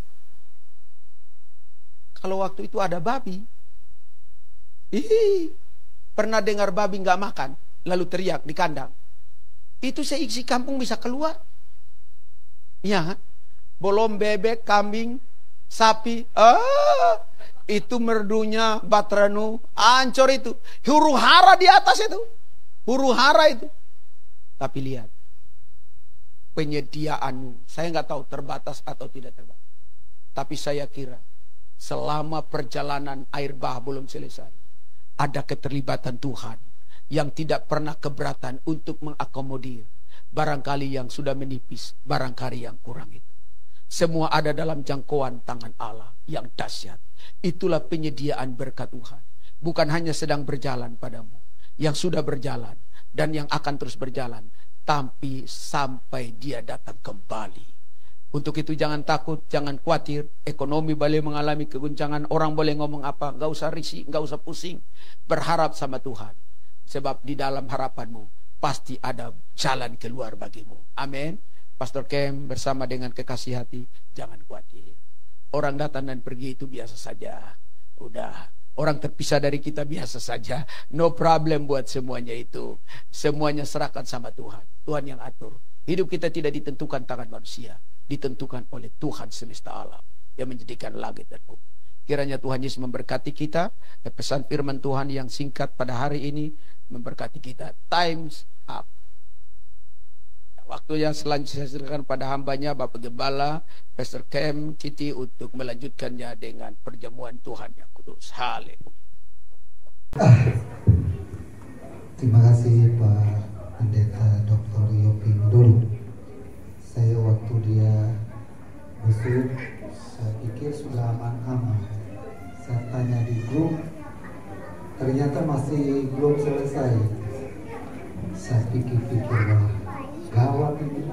Kalau waktu itu ada babi. Pernah dengar babi nggak makan, lalu teriak di kandang. Itu seisi kampung bisa keluar. Ya, bolong bebek, kambing, sapi. Itu merdunya Bahtera Nuh, ancur itu. Huru-hara di atas itu. Huru-hara itu. Tapi lihat, penyediaan Nuh, saya nggak tahu terbatas atau tidak terbatas. Tapi saya kira, selama perjalanan air bah belum selesai, ada keterlibatan Tuhan yang tidak pernah keberatan untuk mengakomodir. Barangkali yang sudah menipis, barangkali yang kurang itu. Semua ada dalam jangkauan tangan Allah yang dahsyat. Itulah penyediaan berkat Tuhan. Bukan hanya sedang berjalan padamu, yang sudah berjalan dan yang akan terus berjalan, tapi sampai Dia datang kembali. Untuk itu jangan takut, jangan khawatir. Ekonomi boleh mengalami keguncangan, orang boleh ngomong apa, gak usah risih, gak usah pusing. Berharap sama Tuhan. Sebab di dalam harapanmu pasti ada jalan keluar bagimu. Amin. Pastor Kem bersama dengan kekasih hati, jangan khawatir. Orang datang dan pergi itu biasa saja. Udah. Orang terpisah dari kita biasa saja. No problem buat semuanya itu. Semuanya serahkan sama Tuhan. Tuhan yang atur. Hidup kita tidak ditentukan tangan manusia. Ditentukan oleh Tuhan semesta alam yang menjadikan langit dan bumi. Kiranya Tuhan Yesus memberkati kita. Pesan firman Tuhan yang singkat pada hari ini memberkati kita. Times up. Waktu yang selanjutnya saya serahkan pada hambanya Bapak Gembala Pastor Kem Citi untuk melanjutkannya dengan perjamuan Tuhan yang kudus. Haleluya. Terima kasih Pak Pendeta Dr. Yopi Nudulu. Saya waktu dia besok, saya pikir sudah aman-aman. Saya tanya di grup, ternyata masih belum selesai. Saya pikir-pikir, wah gawat ini.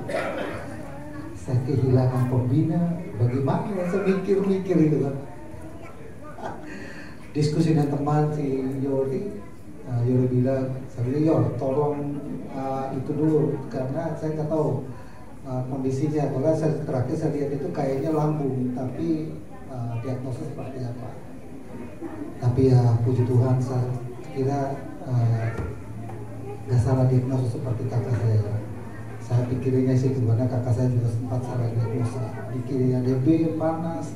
Saya kehilangan pembina, bagaimana? Saya mikir-mikir itu kan. Diskusi dengan teman si Yori, Yori bilang, saya bilang, Yor, tolong itu dulu, karena saya nggak tahu kondisinya. Kalau saya terakhir saya lihat itu kayaknya lambung, tapi diagnosis seperti apa. Tapi ya puji Tuhan, saya kira nggak salah diagnosis seperti kakak saya. Saya pikirinnya sih karena kakak saya juga sempat salah diagnosis. Dikiranya DB panas,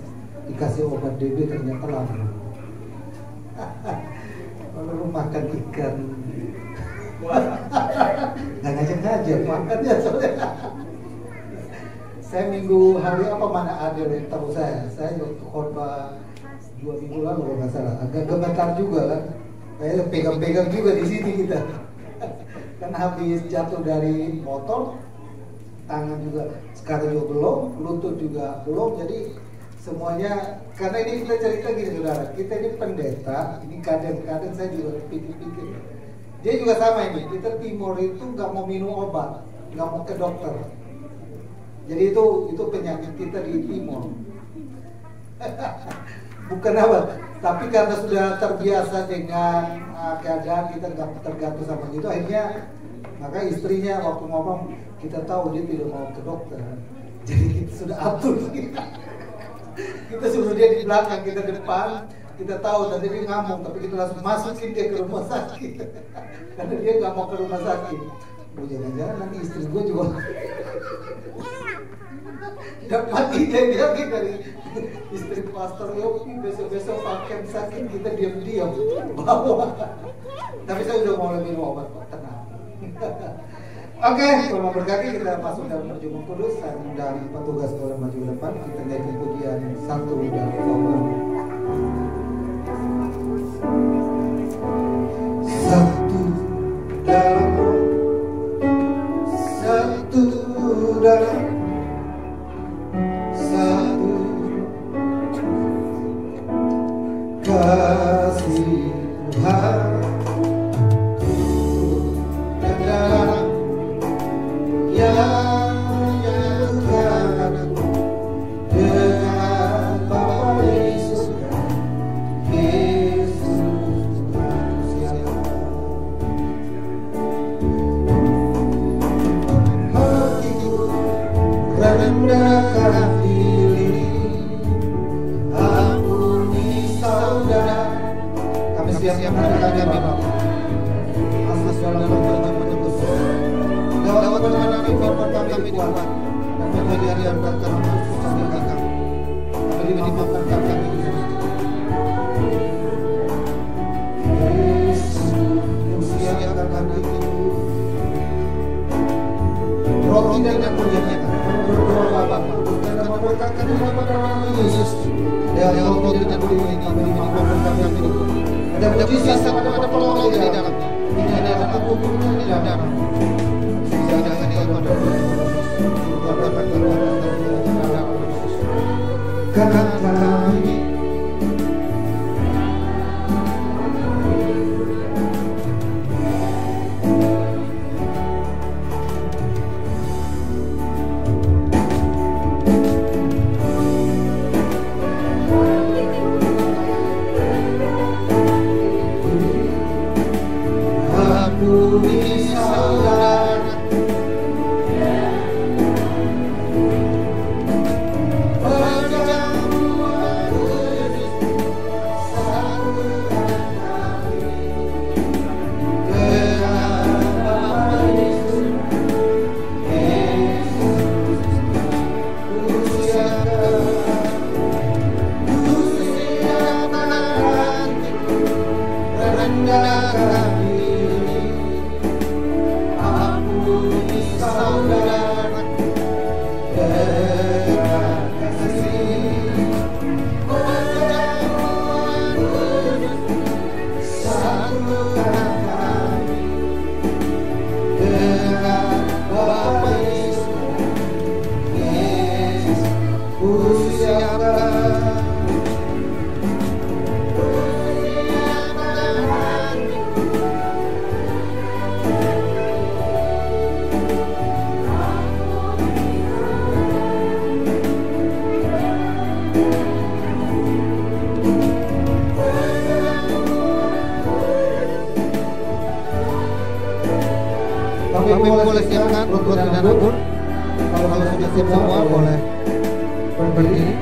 dikasih obat DB ternyata lambung. Kalau makan ikan, nggak ngajak-ngajak makannya soalnya. Saya minggu hari apa mana ada yang tahu saya waktu khotbah 2 minggu lalu kalau nggak salah, agak gemetar juga kan, kayak pegang-pegang juga di sini kita. Kan habis jatuh dari motor, tangan juga sekarang juga belum, lutut juga belum, jadi semuanya. Karena ini kita cerita gini saudara, kita ini pendeta, ini kadang-kadang saya juga pikir-pikir, dia juga sama ini, kita timur itu nggak mau minum obat, nggak mau ke dokter. Jadi itu penyakit kita di timur. Bukan apa, tapi karena sudah terbiasa dengan keadaan kita nggak tergantung sama gitu, akhirnya maka istrinya waktu ngomong kita tahu dia tidak mau ke dokter, jadi kita sudah atur kita suruh dia di belakang, kita depan, kita tahu tadi dia ngamuk, tapi kita langsung masukin dia ke rumah sakit karena dia nggak mau ke rumah sakit. Jangan-jangan nanti istri gue juga dapat ide dia dari istri Pastor Yopi, besok-besok pakai sakit kita diam-diam bawa. Tapi saya udah mau minum obat, Pak, tenang. Oke, Tuhan memberkati. Kita masuk dalam perjumpaan kudus. Saya undang petugas boleh maju ke depan. Kita naik pujian 1 dan 2. Satu dalam roh, satu dalam, satu kasih Tuhan dan dalam yang menyatukan dengan Bapa Yesus. Rendahkan diri, ampuni saudara. Kami siap mendengarkan Bapak. Asas dalam perjalanan menembus. Dalam perjalanan firman kami kuat dan menjadi berkat Kristus kami kakak. Kami dimaafkan kami Yesus yang siapkan itu. Roh tidak yang menjadikan berdoa Bapa dan memberkatkan kepada nama Yesus. Dan roh tidak boleh kami dimaafkan kami itu. Ada mujizat kepada pertolongan di dalamnya. Ini adalah hukumnya di dalam. Jangan kepada kakak kami. Ampuni saudara, kami boleh siapkan rukun dan rukun. Kalau sudah siap semua boleh berdiri.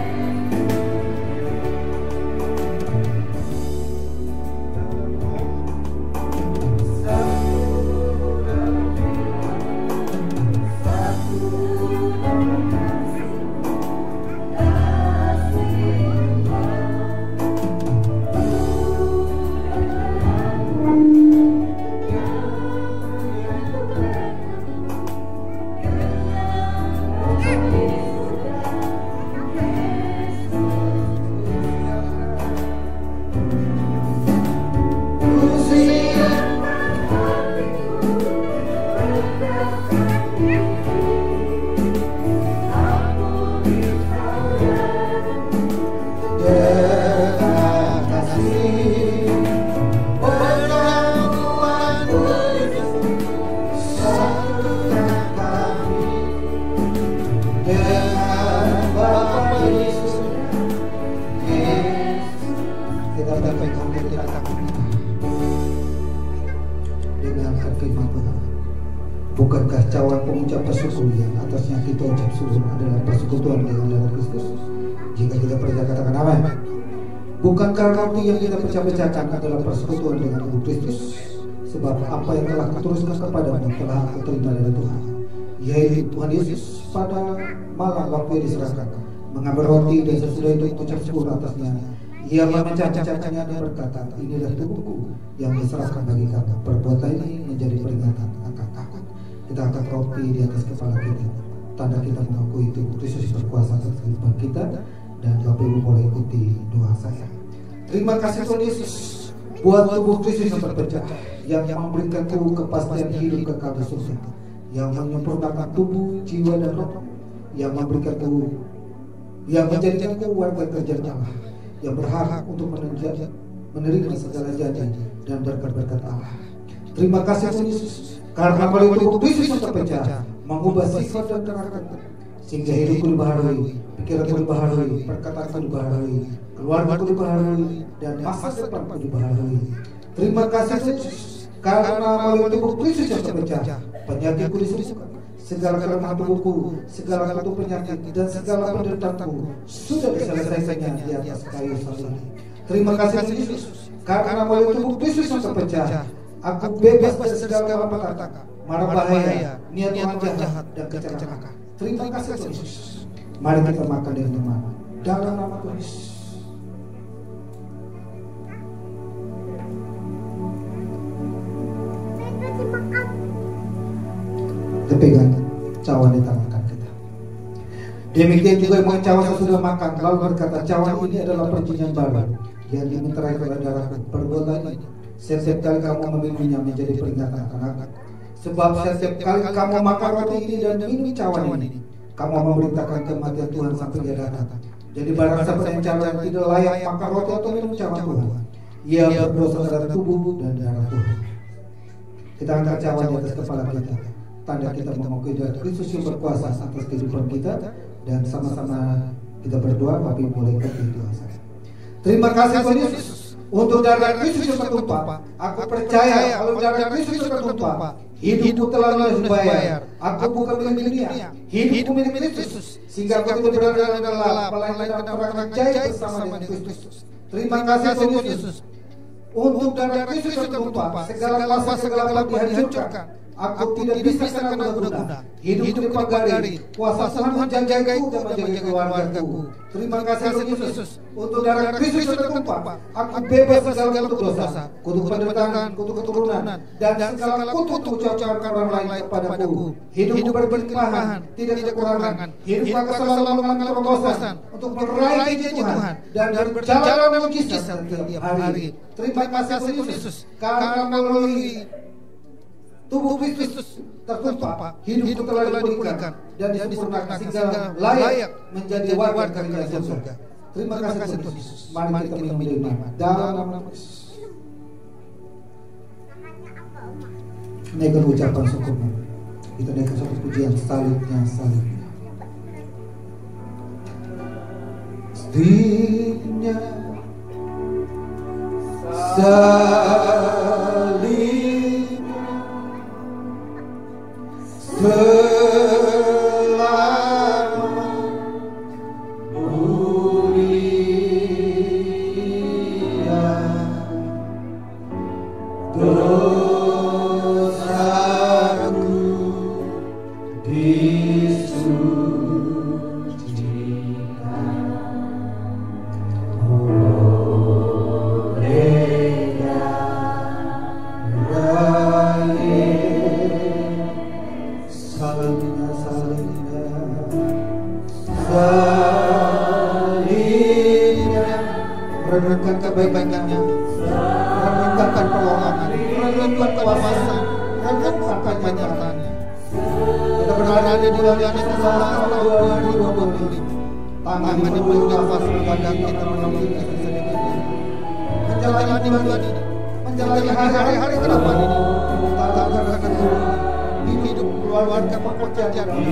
Bukankah cawan pengucap bersyukur yang atasnya kita ucap syukur adalah persekutuan dengan darah Kristus? Jika kita percaya katakan amin. Bukankah roti yang kita pecah-pecahkan adalah persekutuan dengan tubuh Kristus? Sebab apa yang telah kuteruskan kepadamu telah aku terima dari Tuhan, yaitu Tuhan Yesus pada malam waktu diserahkan mengambil roti dan sesudah itu mengucap syukur atasnya. Ia memecah-mecahkannya dan berkata, inilah tubuhku yang diserahkan bagi kamu. Perbuatan ini menjadi peringatan akan aku. Kita angkat roti di atas kepala kita, tanda kita mengakui tubuh Kristus berkuasa atas kehidupan kita. Dan Bapak Ibu boleh ikuti doa saya. Terima kasih Tuhan Yesus buat tubuh Kristus yang terpecah, yang memberikan tubuh kepastian hidup kekal di surga, yang menyempurnakan tubuh, jiwa dan roh, yang memberikan tubuh, yang menjadikan warga kerjaan Allah, yang berhak untuk menerima segala janji dan berkat-berkat Allah. Terima kasih Tuhan Yesus karena melalui tubuh Kristus yang terpecah mengubah sifat dan karakter, sehingga hidupku dibaharui, pikiranku dibaharui, perkataanku dibaharui, keluargaku dibaharui, dan masa depanku dibaharui. Terima kasih Yesus karena melalui tubuh Kristus yang terpecah penyakitku disembuhkan, segala kelemahan tubuhku, segala kutuk penyakit dan segala penderitaanku sudah diselesaikannya di atas kayu salib. Terima kasih Yesus karena melalui tubuh Kristus yang terpecah aku bebas dari segala malapetaka, mara bahaya, niat orang jahat dan kecelakaan. Terima kasih Yesus. Mari kita makan dengan teman dalam nama Tuhan Yesus. Kita pegang cawan di tangan kita. Demikian juga yang cawan sesudah makan lalu berkata, cawan ini adalah perjanjian baru yang dimeterai oleh darahku. Perbuatlah ini setiap kali kamu meminumnya menjadi peringatan akan aku. Sebab setiap kali kamu makan roti ini dan minum cawan ini, kamu memberitakan kematian Tuhan sampai dia datang. Jadi barang siapa yang cawan tidak layak makan roti atau minum cawan Tuhan, ia berdosa terhadap tubuh dan darah Tuhan. Kita angkat cawan di atas kepala kita, tanda kita mengakui darah Kristus yang berkuasa atas kehidupan kita, dan sama-sama kita berdoa. Bapak Ibu boleh ikuti doa saya. Terima kasih Tuhan Yesus untuk darah Kristus yang tertumpah. Aku percaya kalau darah Kristus yang tertumpah, hidupku telah lunas dibayar. Aku bukan milik dunia, hidupku milik Kristus, sehingga aku tidak berada dalam gelap, melainkan dalam percaya bersama dengan Kristus. Terima kasih Tuhan Yesus untuk darah Kristus yang tertumpah. Segala kuasa, segala gelap dihancurkan. Aku tidak bisa karena guna-guna. Hidupku dipagari, kuasa Tuhan menjagaku dan menjaga keluargaku. Terima kasih Yesus untuk darah Kristus yang tertumpah. Aku bebas segala kutuk dosa, kutuk penderitaan, kutuk keturunan, dan segala kutuk ucapan orang lain kepadaku. Hidupku berlimpahan, tidak kekurangan. Hidupku akan selalu mengalami terobosan untuk meraih janji Tuhan dan berjalan mujizat setiap hari. Terima kasih Yesus karena melalui tubuh Kristus tertumpah, hidupku telah dipulihkan dan disempurnakan sehingga layak menjadi warga kerajaan surga. Terima kasih Tuhan Yesus. Mari kita menerima dalam nama Yesus. Naikkan ucapan syukurmu. Kita naikkan satu pujian salibnya, salibnya. Salibnya, salibnya. Selama mulia dosaku disucikan oleh darah salibnya, salibnya, salibnya, renungkan kebaikannya, renungkan pertolongan, renungkan kuasa, renungkan penyertaannya. Kita berada di bulan yang ke-11 tahun 2025. Tangannya menjawab badan kita menolong kita sedikit menjalani bulan ini, menjalani hari-hari ke depan ini. Tangan hidup keluarga pekerjaan dalam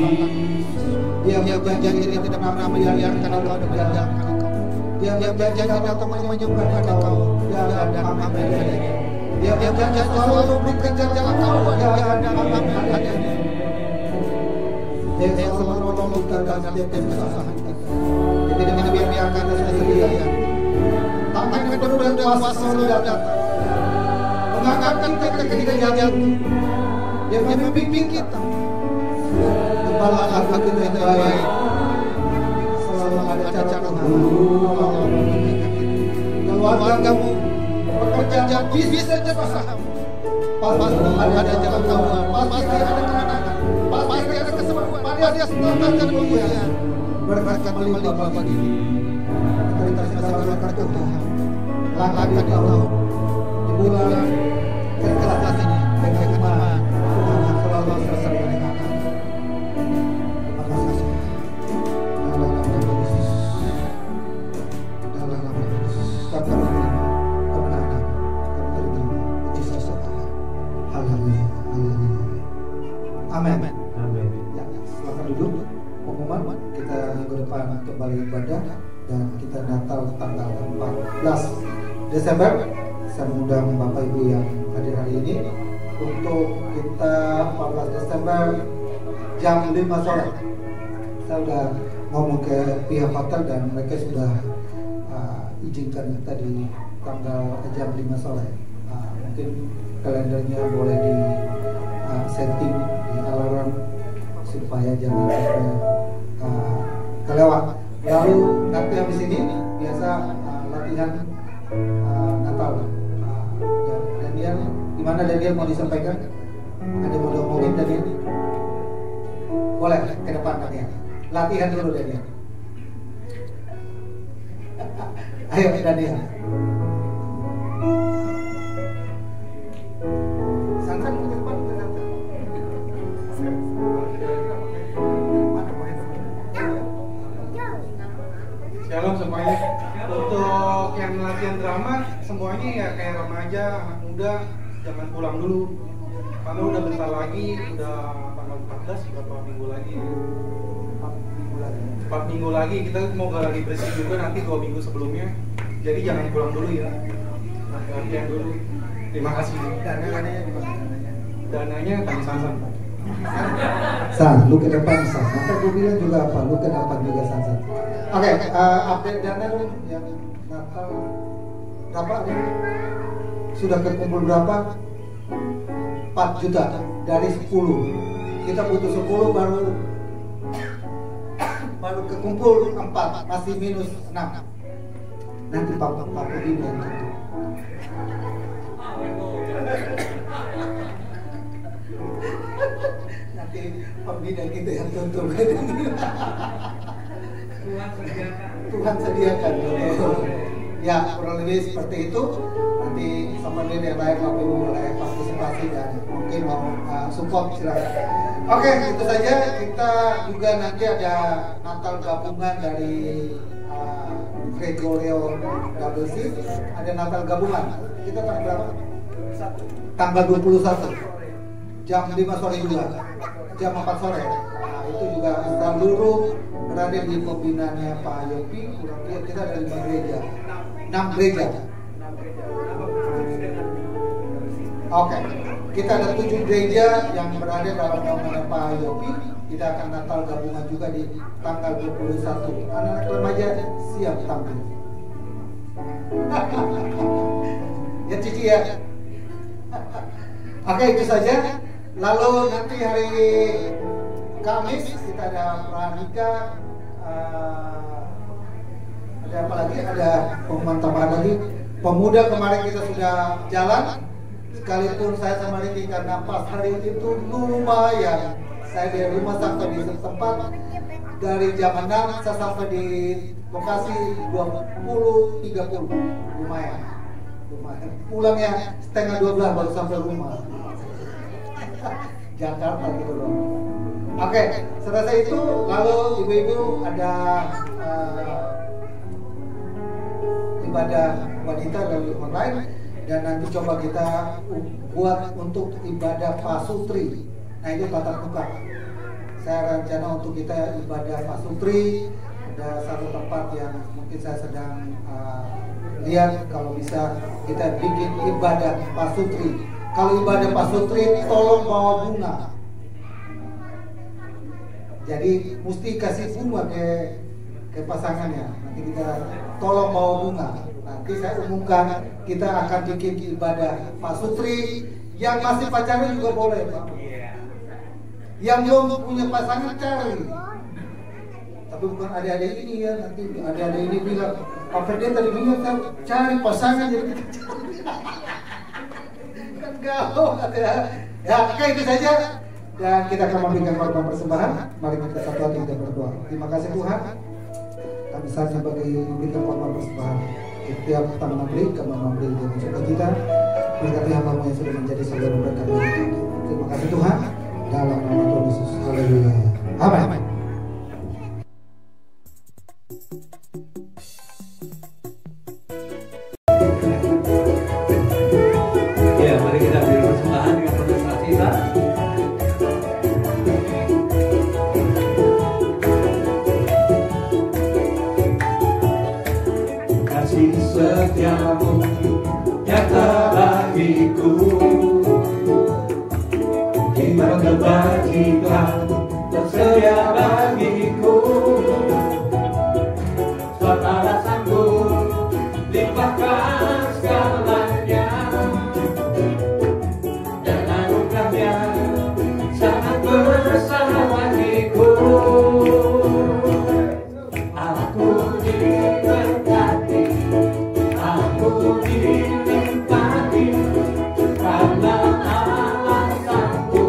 dia berjanji ini tidak pernah membiarkan engkau dan meninggalkan engkau. Dia berjanji atau menyembuhkan engkau. Dia ada amin adanya. Dia berjanji selalu memberikan jalan keluar. Dia ada amin adanya. Dia selalu menolong kita dalam setiap kesusahan kita. Dia tidak membiarkan kita sendirian. Tangan kedua kuasa selalu datang, mengangkat kita ketika jalan. Dia membimbing kita. Kepala aku kita yang baik, selalu ada cara menolong keluargamu, pekerjaan, bisnis dan usahamu. Pasti ada jalan keluar, pasti ada kemenangan. dia selamatkan kemuliaan. Berkat melimpah Bapak ini. Kita segala berkat Tuhan. Langkah di tahun, di bulan, kelas ini, kekembangan Tuhan yang selalu bersama dengan kami. Terima kasih. Dalam nama Yesus. Dalam nama Yesus. Kami terima kemenangan. Kami terima Yesus Tuhan. Haleluya. Haleluya. Amin. Amin. Ya, silakan duduk. Pengumuman kita minggu depan kembali ibadah dan kita Natal tanggal 14 Desember. Saya mengundang Bapak Ibu yang hadir hari ini untuk kita 14 Desember jam 5 sore. Saya sudah ngomong ke pihak hotel dan mereka sudah izinkan kita di tanggal jam 5 sore. Mungkin kalendernya boleh di setting di alarm supaya jangan sampai kelewat. Lalu nanti habis ini biasa latihan Natal. Daniel, gimana Daniel mau disampaikan? Ada mau diomongin Daniel? Boleh ke depan Daniel. Latihan dulu Daniel. Ayo Daniel. Santan ke depan ke depan. Shalom semuanya. Untuk yang latihan drama semuanya ya kayak remaja, anak muda, jangan pulang dulu. Karena udah bentar lagi, udah tanggal 14 berapa minggu lagi ya? 4 minggu lagi kita mau lagi bersih juga nanti 2 minggu sebelumnya. Jadi jangan pulang dulu ya. Latihan dulu. Terima kasih. Dananya di mana? Dananya tanya Sansan. San, lu ke depan San. Maka gue bilang juga apa? Lu ke depan juga San. Oke, update dana lu yang Natal berapa nih? Sudah kekumpul berapa? 4 juta dari 10. Kita butuh 10 baru kekumpul 4, masih minus 6. Nanti Pak Budi yang tentu. Nanti pembina kita yang tutup. Tuhan sediakan. Ya kurang lebih seperti itu. Nanti sama dia yang lain Bapak Ibu boleh partisipasi dan mungkin mau support silakan. Oke, itu saja. Kita juga nanti ada Natal gabungan dari Gregorio WC. Ada Natal gabungan. Kita tanggal berapa? Tanggal 21. Jam 5 sore juga. Jam 4 sore. Nah, itu juga seluruh berada di pembinaannya Pak Yopi. Kita ada 5 gereja. 6 gereja. Oke. Kita ada 7 gereja yang berada dalam naungan Pak Yopi. Kita akan Natal gabungan juga di tanggal 21. Anak-anak remaja siap tampil. Ya Cici ya. Oke, itu saja. Lalu nanti hari Kamis kita ada pranikah. Ada apa lagi? Ada pengumuman tambahan lagi. Pemuda kemarin kita sudah jalan. Sekalipun saya sama Riki karena pas hari itu lumayan. Saya dari rumah sampai di tempat dari jam 6 saya sampai di lokasi 20.30. Lumayan. Pulangnya setengah 12 baru sampai rumah. Jakarta gitu dong. Oke, selesai itu lalu ibu-ibu ada ibadah wanita dari online dan nanti coba kita buat untuk ibadah pasutri. Nah itu tatap muka. Saya rencana untuk kita ibadah pasutri. Ada satu tempat yang mungkin saya sedang lihat kalau bisa kita bikin ibadah pasutri. Kalau ibadah pasutri tolong bawa bunga. Jadi mesti kasih bunga ke pasangannya. Nanti kita tolong bawa bunga. Nanti saya umumkan kita akan bikin ibadah pasutri. Yang masih pacaran juga boleh, Pak. Yang belum punya pasangan cari. Tapi bukan adik-adik ini ya. Nanti adik-adik ini bilang, Pak Ferdi tadi bilang cari pasangan jadi kita cari. Kan gaul ya. Ya, oke itu saja. Dan kita akan memberikan korban persembahan. Mari kita satu hati kita berdoa. Terima kasih Tuhan. Kami saatnya bagi memberikan korban persembahan. Setiap tangan memberi, kami memberi dengan sukacita. Berkati hamba-Mu yang sudah menjadi saudara berkat. Terima kasih Tuhan. Dalam nama Tuhan Yesus. Haleluya. Amin. Ya, mari kita beri persembahan dengan penuh sukacita. Kasih setiamu nyata bagiku, iman kebajikan tersedia bagiku. Saudara sanggup limpahkan segalanya, dan anugerahnya sangat besar bagiku. Aku diberkati, aku dilimpahkan karena alasanku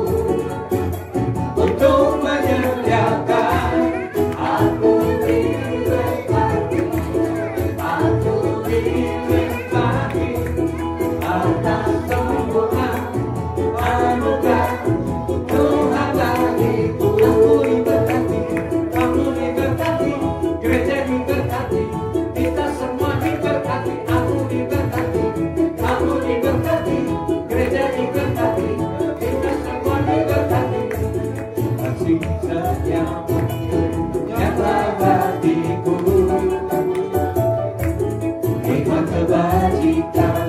untuk menyediakan. Aku diberkati, aku dilimpahkan atas sempurna anugerah Tuhan bagiku. Aku diberkati, kamu diberkati, gereja diberkati, kita semua diberkati. Aku diberkati, kamu diberkati, gereja diberkati, kita semua diberkati. Kasih setiamu nyata bagiku, iman kebajikan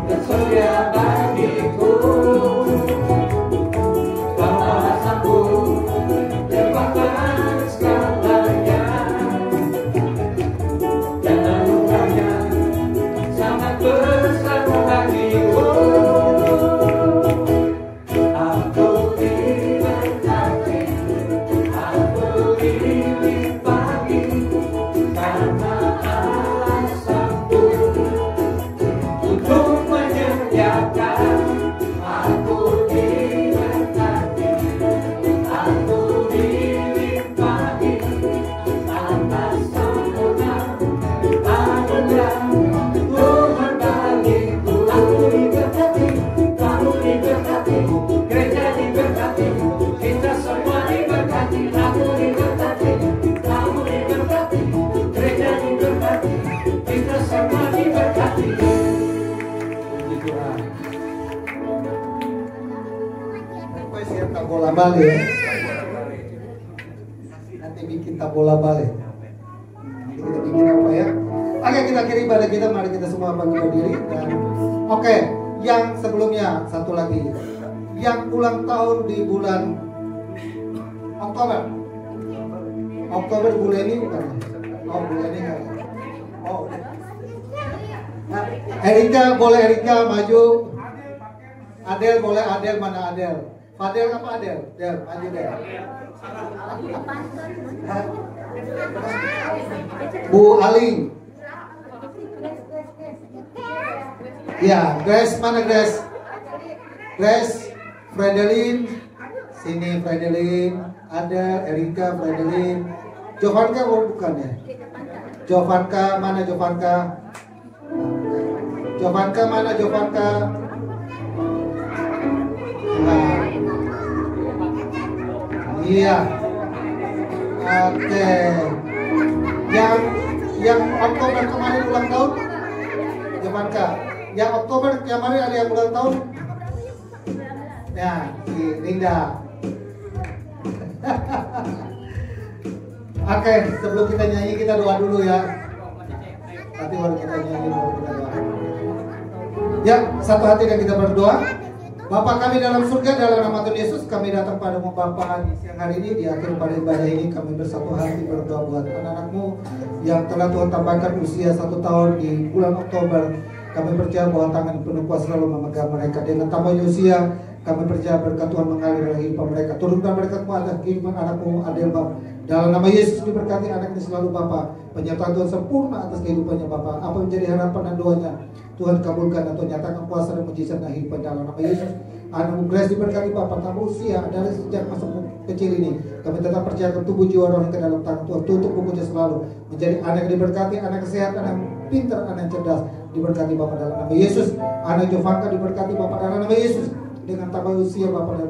tersedia bagiku. Bahasaku limpahkan segalanya, dan anugerahnya sangat besar bagiku. Aku diberkati, aku dilimpahi karena alasanku untuk menyediakan. Aku diberkati, aku dilimpahi atas sempurna anugerah Tuhan bagiku. Aku diberkati, kamu diberkati, gereja diberkati, kita semua diberkati. Aku diberkati, kamu diberkati, gereja diberkati, kita semua diberkati. Puji Tuhan. Request ya tabola balik ya. Nanti bikin tabola balik. Nanti kita bikin apa ya? Oke, kita kirim pada kita. Mari kita semua bangkit berdiri dan oke, yang sebelumnya satu lagi, yang ulang tahun di bulan Oktober. Oktober bulan ini bukan? Oh, bulan ini kan? Oh. Nah, Erika boleh Erika maju. Adel boleh Adel, mana Adel? Fadel apa Adel? Del, maju Del. Hah? Bu Aling. Ya, Grace mana Grace? Grace, Fredelin, sini Fredelin, ada Erika, Fredelin, Jovanka bukan ya? Jovanka mana Jovanka? Jovanka mana Jovanka? Nah. Iya. Oke. Yang Oktober kemarin ulang tahun? Jovanka. Yang Oktober kemarin ada yang ulang tahun? Ya, si Linda. Oke, sebelum kita nyanyi kita doa dulu ya. Nanti baru kita nyanyi, baru kita doa. Ya, satu hati dan kita berdoa. Bapa kami dalam surga, dalam nama Tuhan Yesus, kami datang padamu Bapa di siang hari ini. Di akhir pada ibadah ini kami bersatu hati berdoa buat anak-anakmu yang telah Tuhan tambahkan usia 1 tahun di bulan Oktober. Kami percaya bahwa tangan penuh kuasa selalu memegang mereka. Dengan tambahnya usia, kami percaya berkat Tuhan mengalir dalam kehidupan mereka. Turunkan berkat-Mu atas kehidupan anakmu Adel Bapa. Dalam nama Yesus diberkati anak ini selalu Bapa. Penyertaan Tuhan sempurna atas kehidupannya Bapa. Apa yang menjadi harapan dan doanya, Tuhan kabulkan atau nyatakan kuasa dan mujizat dan kehidupan dalam nama Yesus. Anak Grace diberkati Bapak, tambah usia dari sejak masa kecil ini. Kami tetap percayakan tubuh jiwa rohani ke dalam tangan Tuhan. Tutup bukunya selalu menjadi anak yang diberkati, anak kesehatan, anak pintar, anak yang cerdas. Diberkati Bapak dalam nama Yesus. Anak Jovanka diberkati Bapak dalam nama Yesus. Dengan tambah usia Bapak dan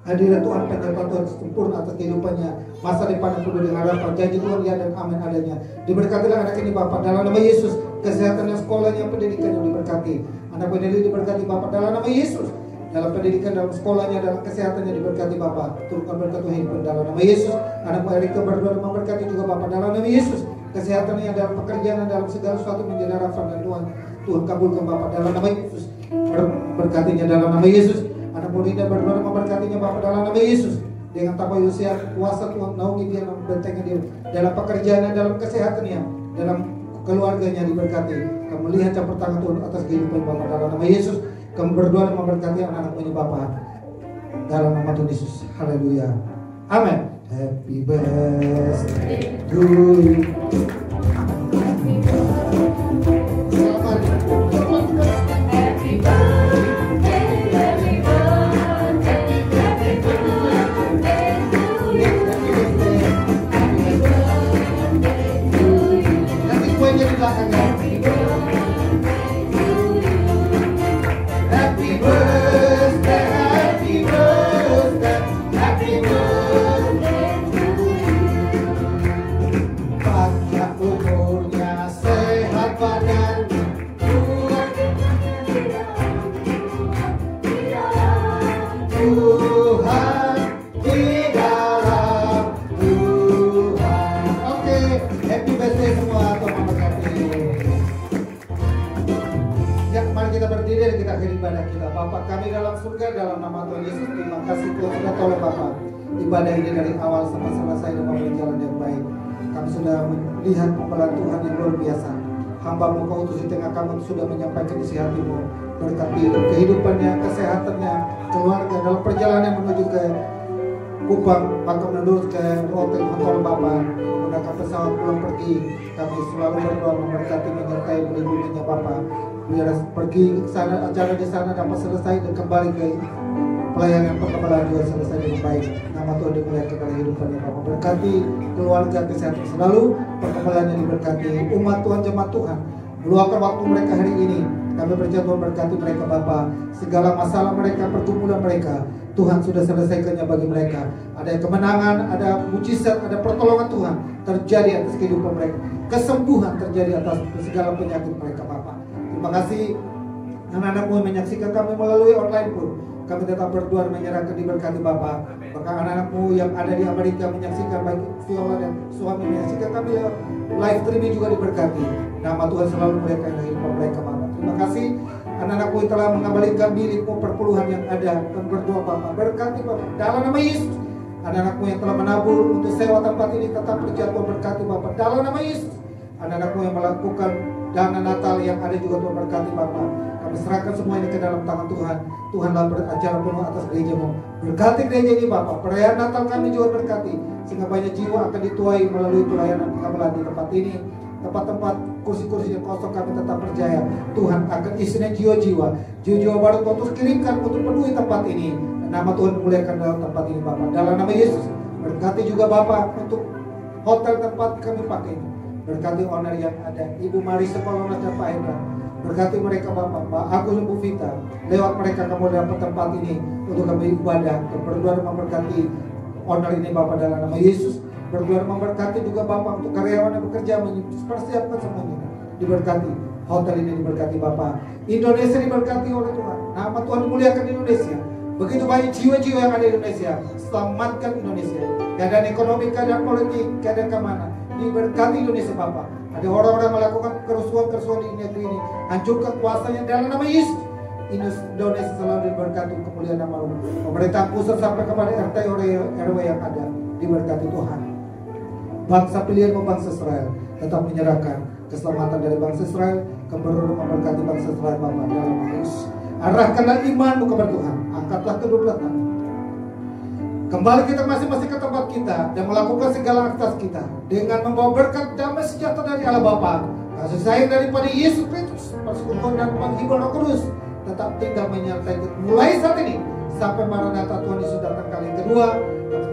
hadirat Tuhan, penyertaan Tuhan sempurna atas kehidupannya, masa depan yang penuh dengan harapan, janji Tuhan ya dan amin adanya. Diberkatilah anak ini Bapak dalam nama Yesus. Kesehatannya, sekolahnya, pendidikannya diberkati. Anak pendidik diberkati Bapak dalam nama Yesus. Dalam pendidikan, dalam sekolahnya, dalam kesehatannya diberkati Bapak. Turunkan berkat Tuhan hidup dalam nama Yesus. Anak Erika berdoa dan memberkati juga Bapak dalam nama Yesus. Kesehatannya dalam pekerjaan, dalam segala sesuatu menjadi harapan dan Tuhan kabulkan Bapak dalam nama Yesus. Berkatinya dalam nama Yesus. Anak Murinda berdoa dan memberkatinya Bapak dalam nama Yesus. Dengan tambah usia kuasa Tuhan naungi dia, membentengnya dia dalam pekerjaannya, dalam kesehatannya, dalam keluarganya diberkati. Kamu lihat campur tangan Tuhan atas kehidupan Bapak dalam nama Yesus. Kamu berdoa dan memberkati anak-anakmu ini Bapak dalam nama Tuhan Yesus. Haleluya. Amin. Happy birthday to you. Ibadah ini dari awal sampai selesai dapat berjalan yang baik. Kami sudah melihat pemeran Tuhan yang luar biasa. Hamba-Mu Kau utus di tengah kami sudah menyampaikan isi hati-Mu. Berkati kehidupannya, kesehatannya, keluarga dalam perjalanan menuju ke Kupang, maka menurut ke hotel Bapak, menggunakan pesawat pulang pergi. Kami selalu berdoa memberkati, menyertai, melindunginya Bapak. Biar pergi ke sana, acara di sana dapat selesai dan kembali ke pelayanan perkembangan juga selesai dengan baik. Nama Tuhan dimuliakan dalam kehidupannya Bapak. Berkati keluarga, kesehatan selalu, perkembangannya diberkati. Umat Tuhan, jemaat Tuhan, meluangkan waktu mereka hari ini. Kami berjaya Tuhan berkati mereka Bapak. Segala masalah mereka, pergumulan mereka, Tuhan sudah selesaikannya bagi mereka. Ada kemenangan, ada mujizat, ada pertolongan Tuhan terjadi atas kehidupan mereka. Kesembuhan terjadi atas segala penyakit mereka Bapak. Terima kasih anak-anakmu yang menyaksikan kami melalui online pun. Kami tetap berdoa menyerahkan diberkati Bapak. Bahkan anak-anakmu yang ada di Amerika menyaksikan, baik Viola dan suami menyaksikan kami live streaming juga diberkati. Nama Tuhan selalu mereka yang hidup mereka Bapak. Terima kasih anak-anakmu yang telah mengembalikan milikmu perpuluhan yang ada. Kami berdoa Bapak, berkati Bapak dalam nama Yesus. Anak-anakmu yang telah menabur untuk sewa tempat ini tetap berjatuh berkati Bapak dalam nama Yesus. Anak-anakmu yang melakukan dana Natal yang ada juga Tuhan berkati Bapak. Kami serahkan semua ini ke dalam tangan Tuhan. Tuhanlah beracara penuh atas gereja-Mu. Berkati gereja ini Bapak. Perayaan Natal kami juga berkati, sehingga banyak jiwa akan dituai melalui pelayanan gamelan di tempat ini. Tempat-tempat kursi-kursi yang kosong kami tetap percaya Tuhan akan isinya jiwa-jiwa. Jiwa-jiwa baru Tuhan terus kirimkan untuk penuhi tempat ini. Nama Tuhan muliakan dalam tempat ini Bapak. Dalam nama Yesus. Berkati juga Bapak untuk hotel tempat kami pakai. Berkati owner yang ada, Ibu Marisa Palonas dan Pak Hendra. Berkati mereka Bapak, Pak Agus dan Bu Vita. Lewat mereka kamu dapat tempat ini untuk kami ibadah. Berdoa dan memberkati owner ini Bapak dalam nama Yesus. Berdoa dan memberkati juga Bapak untuk karyawan yang bekerja, mempersiapkan semuanya. Diberkati, hotel ini diberkati Bapak. Indonesia diberkati oleh Tuhan. Nama Tuhan dimuliakan Indonesia. Begitu banyak jiwa-jiwa yang ada di Indonesia. Selamatkan Indonesia. Keadaan ekonomi, keadaan politik, keadaan keamanan. Diberkati Indonesia Bapak. Ada orang-orang melakukan kerusuhan-kerusuhan di negeri ini. Hancurkan kuasanya dalam nama Yesus. Indonesia selalu diberkati kemuliaan nama-Mu. Pemerintah pusat sampai kepada RT RW yang ada. Diberkati Tuhan. Bangsa pilihanmu bangsa Israel. Tetap menyerahkan keselamatan dari bangsa Israel. Keberdoa memberkati bangsa Israel Bapak dalam nama Yesus. Arahkanlah imanmu kepada Tuhan. Angkatlah kedua belah tangan. Kembali kita masing-masing ke tempat kita dan melakukan segala aktivitas kita dengan membawa berkat damai sejahtera dari Allah Bapa, kasih sayang daripada Yesus Kristus, persekutuan dan penghiburan Roh Kudus tetap tinggal menyertai kita mulai saat ini sampai Maranatha Tuhan Yesus datang kali yang kedua.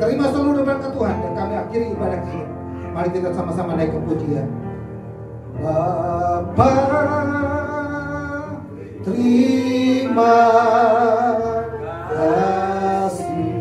Kami terima seluruh berkat Tuhan dan kami akhiri ibadah kita. Mari kita sama-sama naik ke pujian. Bapa, terima kasih.